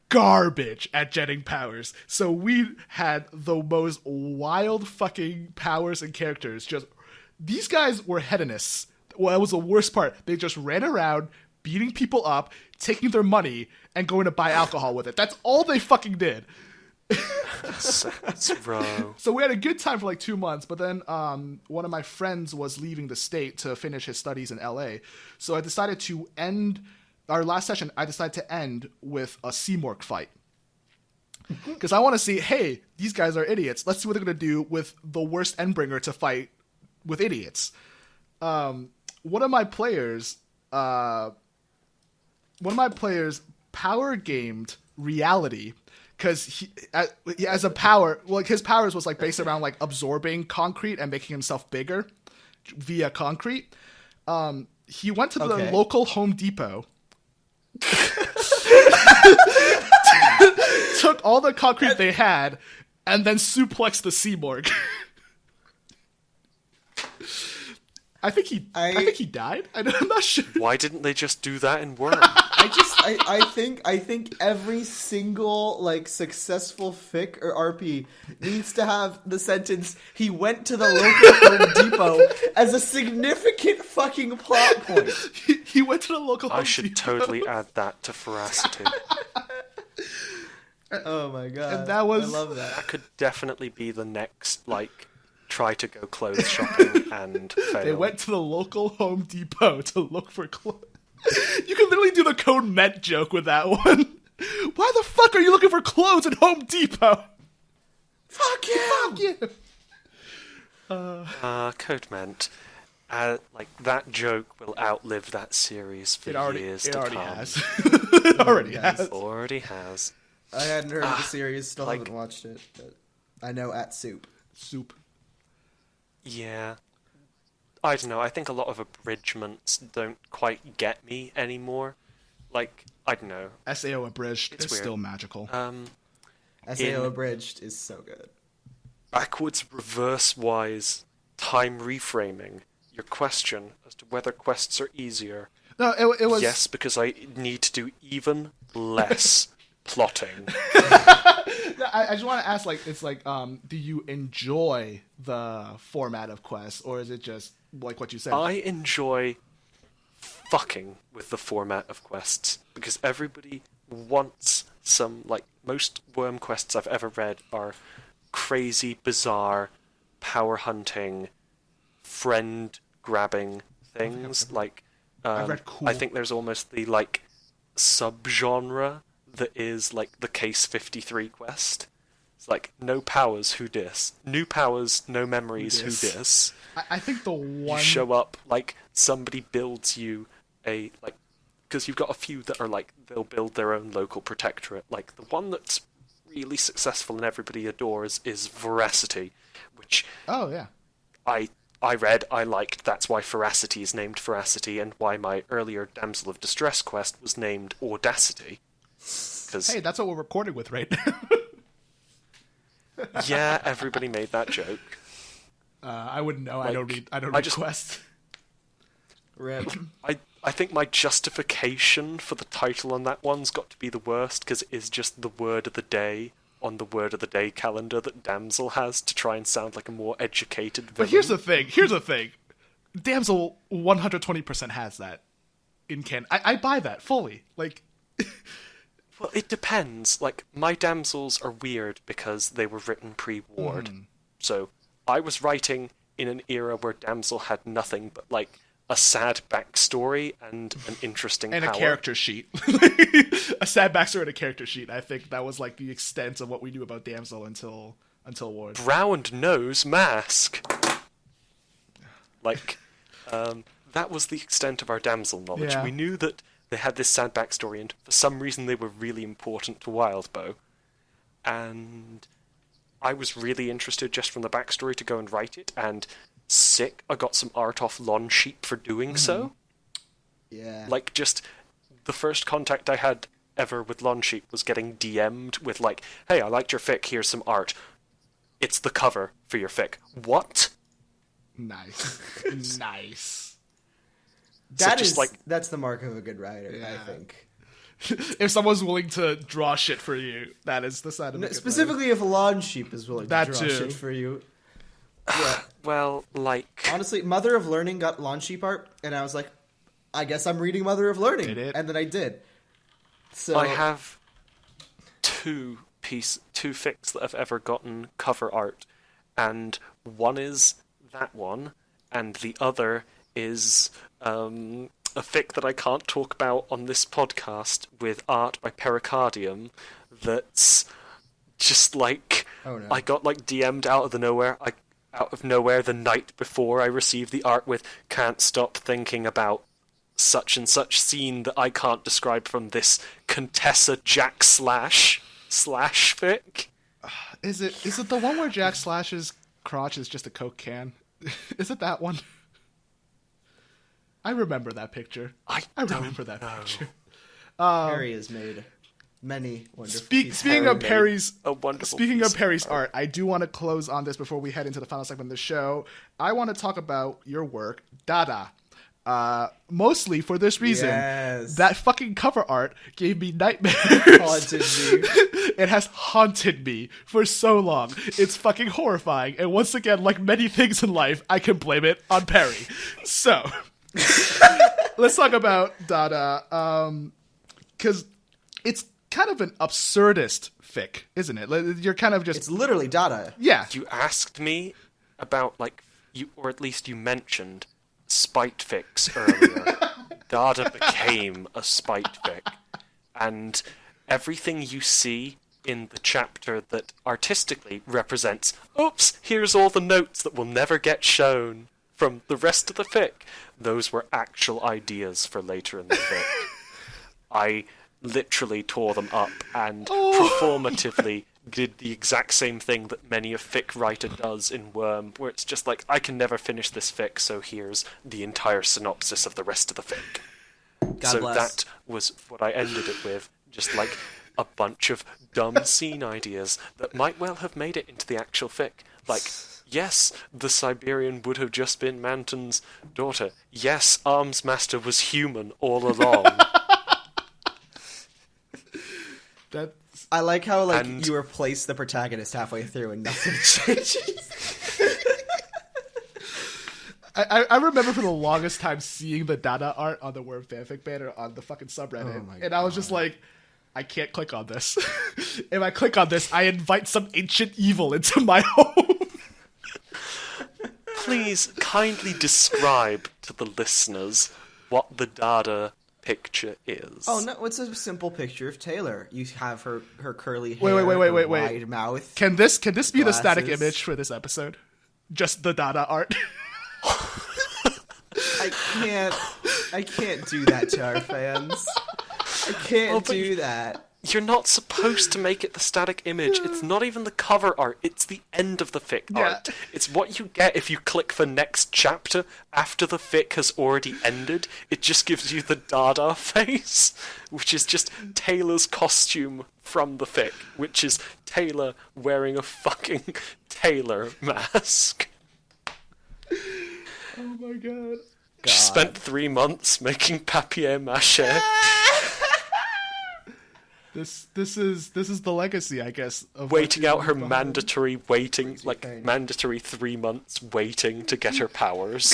garbage at jetting powers. So we had the most wild fucking powers and characters. Just these guys were hedonists. Well, that was the worst part. They just ran around beating people up, taking their money, and going to buy alcohol with it. That's all they fucking did. That's row. So we had a good time for like 2 months, but then one of my friends was leaving the state to finish his studies in LA. So I decided to end our last session. I decided to end with a Seamorg fight. Because I want to see, hey, these guys are idiots. Let's see what they're going to do with the worst Endbringer to fight with idiots. One of my players power gamed reality. Because he as a power, like his powers was like based around like absorbing concrete and making himself bigger via concrete. He went to the local Home Depot, took all the concrete they had, and then suplexed the Seamorg. I think he died. I'm not sure. Why didn't they just do that in Worm? I think every single like successful fic or RP needs to have the sentence "he went to the local Home Depot" as a significant fucking plot point. He went to the local Home I should Depot. totally add that to Veracity. Oh my god! And that was- I love that. That could definitely be the next, like, try to go clothes shopping and fail. They went to the local Home Depot to look for clothes. You can literally do the Code Met joke with that one. Why the fuck are you looking for clothes at Home Depot? Fuck you! Fuck you! Code meant, like, that joke will outlive that series for years to come. Has. It already has. Already has. I hadn't heard of the series, still like- haven't watched it, but I know at Soup. Soup. Yeah. I don't know, I think a lot of abridgments don't quite get me anymore. Like, I don't know. SAO abridged It's is weird. still magical. SAO Abridged is so good. Backwards reverse-wise time reframing your question as to whether quests are easier. No, it was... Yes, because I need to do even less plotting. I just want to ask, like, it's like, do you enjoy the format of quests, or is it just, like what you said? I enjoy fucking with the format of quests, because everybody wants some, like, most Worm quests I've ever read are crazy, bizarre, power hunting, friend grabbing things. Like, I've read cool. I think there's almost the, like, subgenre that is, like, the Case 53 quest. It's like, no powers, who dis? New powers, no memories, who dis? I think the one... You show up, like, somebody builds you a, like, because you've got a few that are, like, they'll build their own local protectorate. Like, the one that's really successful and everybody adores is Veracity, which Oh, yeah. I read, I liked. That's why Veracity is named Veracity, and why my earlier Damsel of Distress quest was named Audacity. Cause, Hey, that's what we're recording with right now. yeah, everybody made that joke. I wouldn't know. I Like, don't I read just- quests. Rip. I think my justification for the title on that one's got to be the worst, because it is just the word of the day on the word of the day calendar that Damsel has to try and sound like a more educated villain. But here's the thing. Damsel 120% has that in canon. I buy that fully. Like, Well, it depends. Like, my damsels are weird because they were written pre-Ward. So, I was writing in an era where damsel had nothing but, like, a sad backstory and an interesting and power. a character sheet. A sad backstory and a character sheet. I think that was like the extent of what we knew about Damsel until Ward. Brow and nose mask. Like, that was the extent of our damsel knowledge. Yeah. We knew that they had this sad backstory, and for some reason they were really important to Wildbow. And I was really interested just from the backstory to go and write it, and sick, I got some art off Lon Sheep for doing so. Yeah. Like, just the first contact I had ever with Lon Sheep was getting DM'd with, like, hey, I liked your fic, here's some art. It's the cover for your fic. What? Nice. Nice. That's the mark of a good writer, Yeah. I think. If someone's willing to draw shit for you, that is the side of it. Specifically if a lawn sheep is willing That to draw too. shit for you. Yeah. Well, like... Honestly, Mother of Learning got lawn sheep art, and I was like, I guess I'm reading Mother of Learning. Did it? And then I did. So I have two fics that have ever gotten cover art, and one is that one, and the other is a fic that I can't talk about on this podcast with art by Pericardium that's just like... Oh, no. I got like DM'd out of nowhere the night before I received the art with "Can't stop thinking about such and such scene that I can't describe from this Contessa Jack slash fic." Is it the one where Jack Slash's crotch is just a Coke can? Is it that one? I remember that picture. I remember that know. picture. Perry has made many wonderful Speaking of Perry's a wonderful speaking piece of Perry's of art, I do want to close on this before we head into the final segment of the show. I want to talk about your work, Dada. Mostly for this reason. Yes. That fucking cover art gave me nightmares. Haunted me. It has haunted me for so long. It's fucking horrifying. And once again, like many things in life, I can blame it on Perry. So, let's talk about Dada. Because it's kind of an absurdist fic, isn't it? You're kind of just... It's literally Dada. Yeah. You asked me about, like, or at least you mentioned spite fics earlier. Dada became a spite fic. And everything you see in the chapter that artistically represents, oops, here's all the notes that will never get shown from the rest of the fic, those were actual ideas for later in the fic. I literally tore them up and performatively did the exact same thing that many a fic writer does in Worm, where it's just like, I can never finish this fic, so here's the entire synopsis of the rest of the fic. God So bless. that was what I ended it with, just like a bunch of dumb scene ideas that might well have made it into the actual fic. Like, yes, the Siberian would have just been Manton's daughter. Yes, Arms Master was human all along. That's... I like how And- you replace the protagonist halfway through and nothing changes. I remember for the longest time seeing the Dada art on the Worm fanfic banner on the fucking subreddit, Oh my and I was just like, I can't click on this. If I click on this, I invite some ancient evil into my home. Please kindly describe to the listeners what the Dada picture is. Oh no, it's a simple picture of Taylor. You have her curly hair, Wait, her wait. wide mouth. Can this be the static Glasses. image for this episode? Just the Dada art. I can't do that to our fans. I can't but do that. You're not supposed to make it the static image. It's not even the cover art. It's the end of the fic Yeah. art. It's what you get if you click the next chapter after the fic has already ended. It just gives you the Dada face, which is just Taylor's costume from the fic, which is Taylor wearing a fucking Taylor mask. Oh my god. She spent 3 months making papier-mâché. This is the legacy, I guess, of what Waiting you out her left behind. mandatory waiting, like pain. mandatory 3 months waiting to get her powers.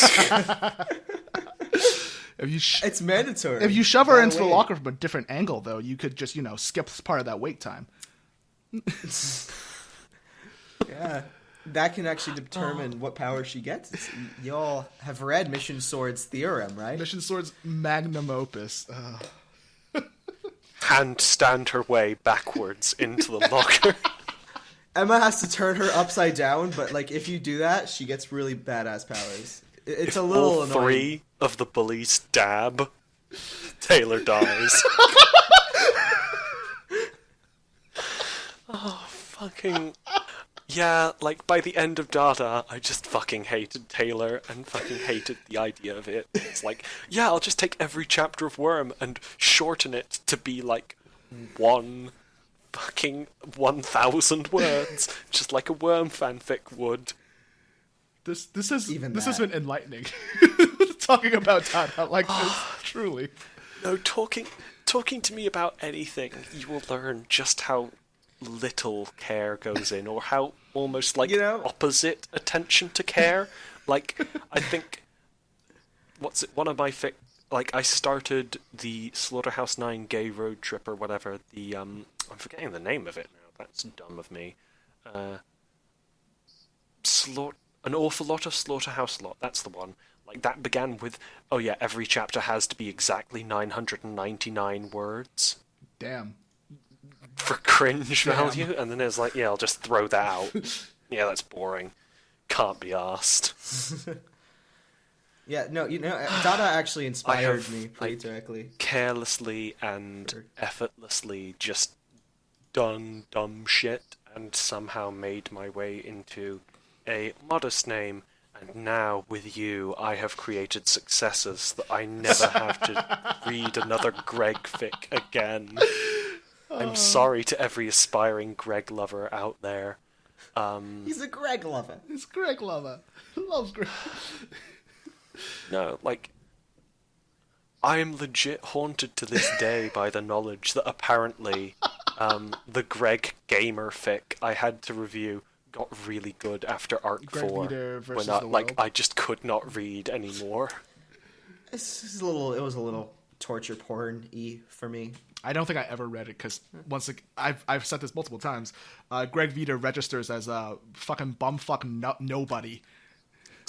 It's mandatory. If you shove her Gotta into the wait. locker from a different angle, though, you could just, skip part of that wait time. Yeah. That can actually determine what power she gets. Y'all have read Mission Sword's theorem, right? Mission Sword's magnum opus. Handstand her way backwards into the locker. Emma has to turn her upside down, but if you do that, she gets really badass powers. It's a little All annoying. 3 of the bullies dab, Taylor dies. Oh, fucking... Yeah, like, by the end of Dada, I just fucking hated Taylor and fucking hated the idea of it. It's like, yeah, I'll just take every chapter of Worm and shorten it to be, like, 1,000 words, just like a Worm fanfic would. This has Even this has that. been enlightening. Talking about Dada like this, truly. No, talking to me about anything, you will learn just how little care goes in, or how almost like opposite attention to care. Like, I think one of my like, I started the Slaughterhouse 9 gay road trip or whatever. The I'm forgetting the name of it now. That's dumb of me. An awful lot of Slaughterhouse lot. That's the one. Like, that began with, oh yeah, every chapter has to be exactly 999 words Damn. for cringe value, and then it's like, yeah, I'll just throw that out. Yeah, that's boring. Can't be asked. Yeah, no, Dada actually inspired have, me pretty directly. Carelessly and effortlessly just done dumb shit and somehow made my way into a modest name, and now with you I have created successes that I never have to read another Greg fic again. I'm sorry to every aspiring Greg lover out there. He's a Greg lover. It's Greg lover. Loves Greg. No, like, I am legit haunted to this day by the knowledge that apparently the Greg Gamer fic I had to review got really good after Arc Greg 4. Vita versus When the world. I just could not read anymore. It was a little torture porn-y for me. I don't think I ever read it because I've said this multiple times. Greg Vita registers as a fucking bumfuck nobody.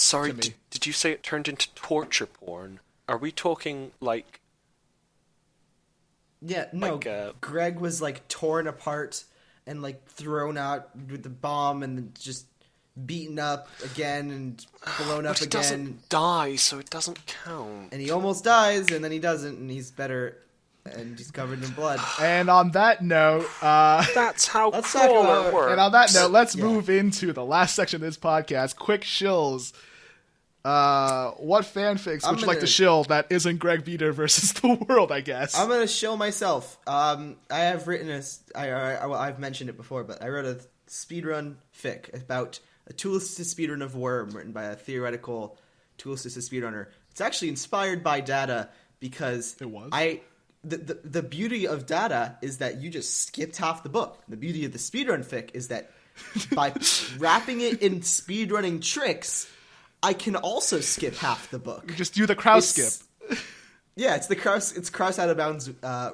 Sorry, To me. did you say it turned into torture porn? Are we talking, like... Yeah, no, Like, Greg was, like, torn apart and, like, thrown out with the bomb and then just beaten up again and blown up But he again. doesn't die, so it doesn't count. And he almost dies, and then he doesn't, and he's better, and he's covered in blood. And on that note, That's how Let's talk Crawler about- works. and on that note, let's move into the last section of this podcast. Quick shills. What fanfics would you like to gonna- shill that isn't Greg Vita versus the world, I guess? I'm gonna show myself. I have written I've mentioned it before, but I wrote a speedrun fic about a tool-assisted speedrun of Worm written by a theoretical tool-assisted speedrunner. It's actually inspired by Dada because It was? The beauty of Dada is that you just skipped half the book. The beauty of the speedrun fic is that by wrapping it in speedrunning tricks, I can also skip half the book. Just do the crowd skip. Yeah, it's cross out of bounds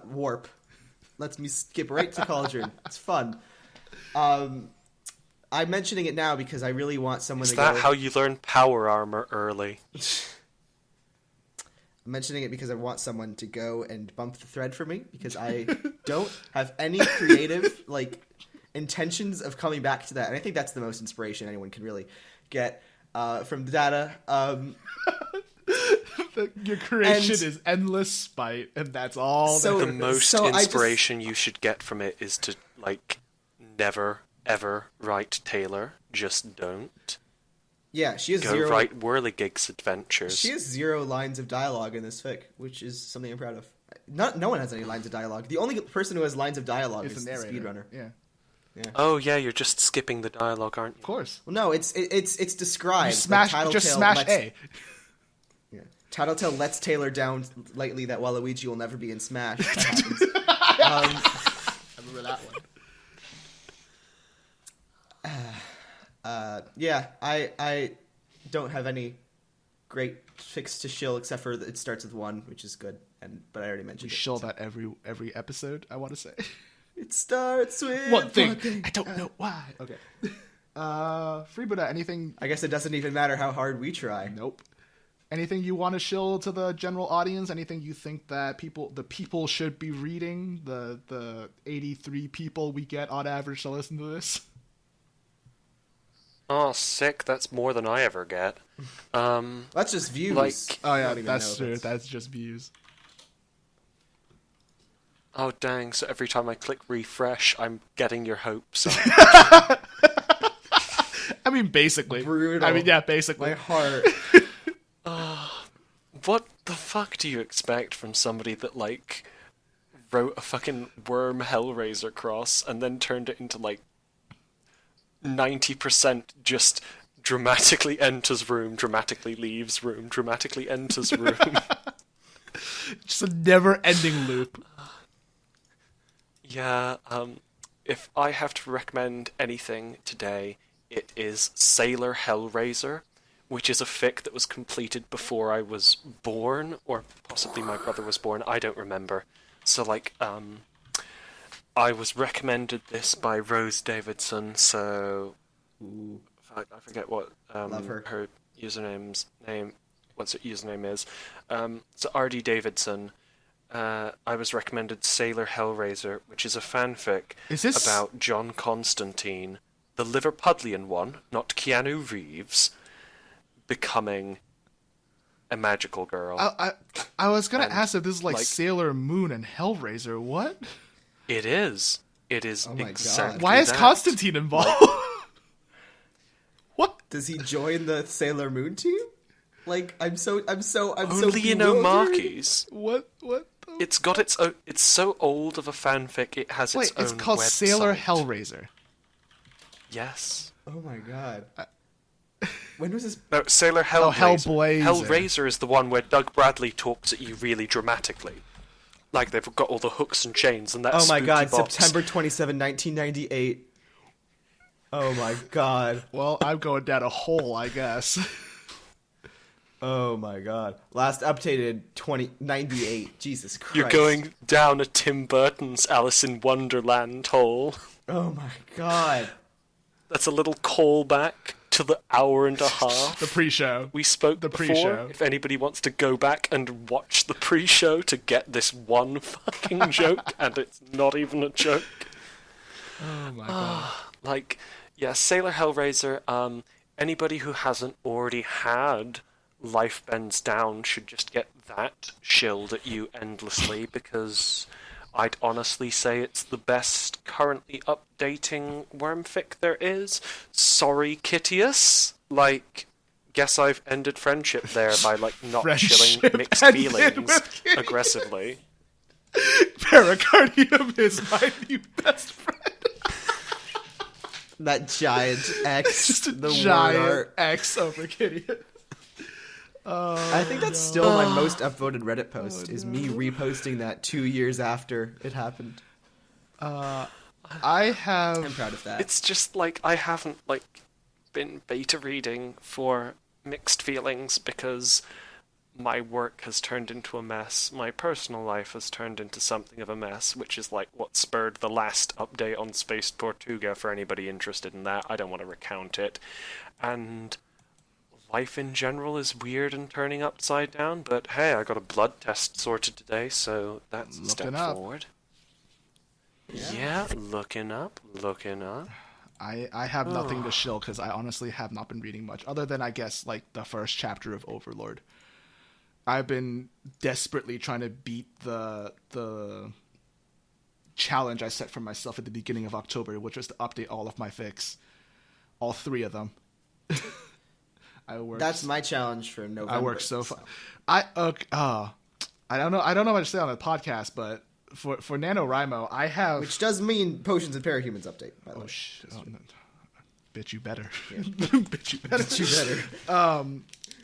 warp. Lets me skip right to Cauldron. It's fun. I'm mentioning it now because I really want someone Is to that go. how you learn power armor early? I'm mentioning it because I want someone to go and bump the thread for me because I don't have any creative intentions of coming back to that, and I think that's the most inspiration anyone can really get from Dada. Your creation And- is endless spite, and that's all. So- The most so I just- inspiration you should get from it is to, like, never, ever write Taylor. Just don't. Yeah, she has Go zero. write Whirligigs Adventures. She has 0 lines of dialogue in this fic, which is something I'm proud of. No one has any lines of dialogue. The only person who has lines of dialogue It's is the the narrator. speedrunner. Yeah, Oh yeah, you're just skipping the dialogue, aren't of you? course. Well, no, it's described. Just Like, smash Tattletale lets- A. Yeah. Tattletale lets Taylor down lightly that Waluigi will never be in Smash. That happens. I remember that one. Yeah, I don't have any great fix to shill except for that it starts with 1, which is good. But I already We mentioned it. shill that every episode. I want to say It starts with one thing. I don't know why. Okay. Freeboota, anything? I guess it doesn't even matter how hard we try. Nope. Anything you want to shill to the general audience? Anything you think that the people should be reading? The 83 people we get on average to listen to this. Oh, sick! That's more than I ever get. That's just views. Like- Oh I yeah, don't even that's know true. if That's just views. Oh, dang. So every time I click refresh, I'm getting your hopes up. I mean, basically. Brutal. I mean, yeah, basically. My heart. What the fuck do you expect from somebody that, like, wrote a fucking worm Hellraiser cross and then turned it into, like, 90% just dramatically enters room, dramatically leaves room, dramatically enters room? Just a never-ending loop. Yeah, if I have to recommend anything today, it is Sailor Hellraiser, which is a fic that was completed before I was born, or possibly my brother was born, I don't remember. So, like, I was recommended this by Rose Davidson, so... I forget what Love her. her username's name... What's her username is. So, R.D. Davidson... I was recommended Sailor Hellraiser, which is a fanfic Is this- about John Constantine, the Liverpudlian one, not Keanu Reeves, becoming a magical girl. I was gonna And, ask if this is like like- Sailor Moon and Hellraiser. What? It is. It is Oh my God. exactly Why is that. Constantine involved? What? Does he join the Sailor Moon team? Like, I'm so Only you know bewildered. Markies. What? What? The... It's got its own... It's so old of a fanfic, it has Wait, its own it's called website. Sailor Hellraiser. Yes. Oh my god. When was this? No, Sailor Hellraiser. Hellblazer. Hellraiser is the one where Doug Bradley talks at you really dramatically. Like, they've got all the hooks and chains and that Oh my spooky god, box. September 27, 1998. Oh my god. Well, I'm going down a hole, I guess. Oh my god. Last updated 98. Jesus Christ. You're going down a Tim Burton's Alice in Wonderland hole. Oh my god. That's a little callback to the hour and a half The pre-show. we spoke the before. pre-show. If anybody wants to go back and watch the pre-show to get this one fucking joke, and it's not even a joke. Oh my god. Like, yeah, Sailor Hellraiser, anybody who hasn't already had Life Bends Down should just get that shilled at you endlessly, because I'd honestly say it's the best currently updating wormfic there is. Sorry, Kittius. Like, guess I've ended friendship there by, like, not Friendship chilling mixed ended feelings with Kittius. aggressively. Pericardium is my new best friend. That giant X. Just a the word giant art. X over Kitty. I think that's still my most upvoted Reddit post, is me reposting that 2 years after it happened. I I'm have... proud of that. It's just, like, I haven't, like, been beta reading for mixed feelings because my work has turned into a mess. My personal life has turned into something of a mess, which is, like, what spurred the last update on Space Tortuga for anybody interested in that. I don't want to recount it. And life in general is weird and turning upside down, but hey, I got a blood test sorted today, so that's a step Looking up. forward. Yeah, looking up. I have nothing to shill because I honestly have not been reading much, other than, I guess, like, the first chapter of Overlord. I've been desperately trying to beat the challenge I set for myself at the beginning of October, which was to update all of my fics. All 3 of them. That's my challenge for November. I work so far. I don't know what to say on the podcast, but for NaNoWriMo, I have... Which does mean Potions and Parahumans update, by the way. no. Bitch, you better. Bitch, you better. You better.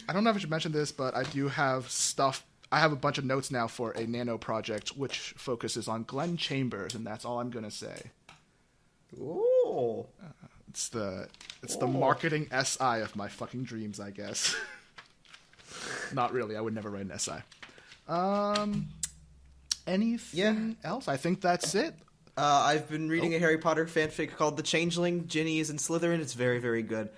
I don't know if I should mention this, but I do have stuff. I have a bunch of notes now for a nano project, which focuses on Glenn Chambers, and that's all I'm gonna say. Ooh. It's the marketing SI of my fucking dreams, I guess. Not really. I would never write an SI. Anything else? I think that's it. I've been reading a Harry Potter fanfic called The Changeling. Ginny is in Slytherin. It's very, very good.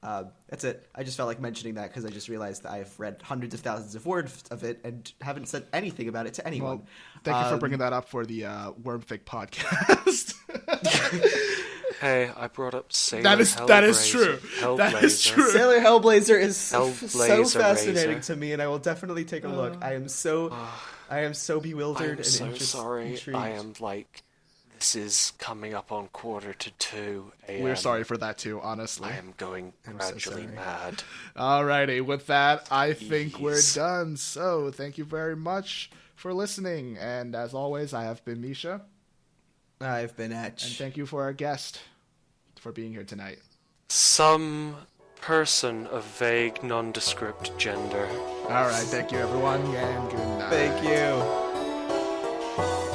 That's it. I just felt like mentioning that because I just realized that I've read hundreds of thousands of words of it and haven't said anything about it to anyone. Well, thank you for bringing that up for the Wormfic podcast. Hey, I brought up Sailor That is true. Hellblazer. That is true. Sailor Hellblazer is Hellblazer so fascinating Razor. to me, and I will definitely take a look. I am so I am so bewildered I'm and so sorry. intrigued. I am like, this is coming up on 1:45 a.m. We're sorry for that too, honestly. I am going so gradually sorry. mad. Alrighty, with that, I think we're Jeez. done. So, thank you very much for listening. And as always, I have been Misha. I've been Etch. And thank you for our guest for being here tonight. Some person of vague, nondescript gender. Alright, thank you everyone, and good night. Thank you.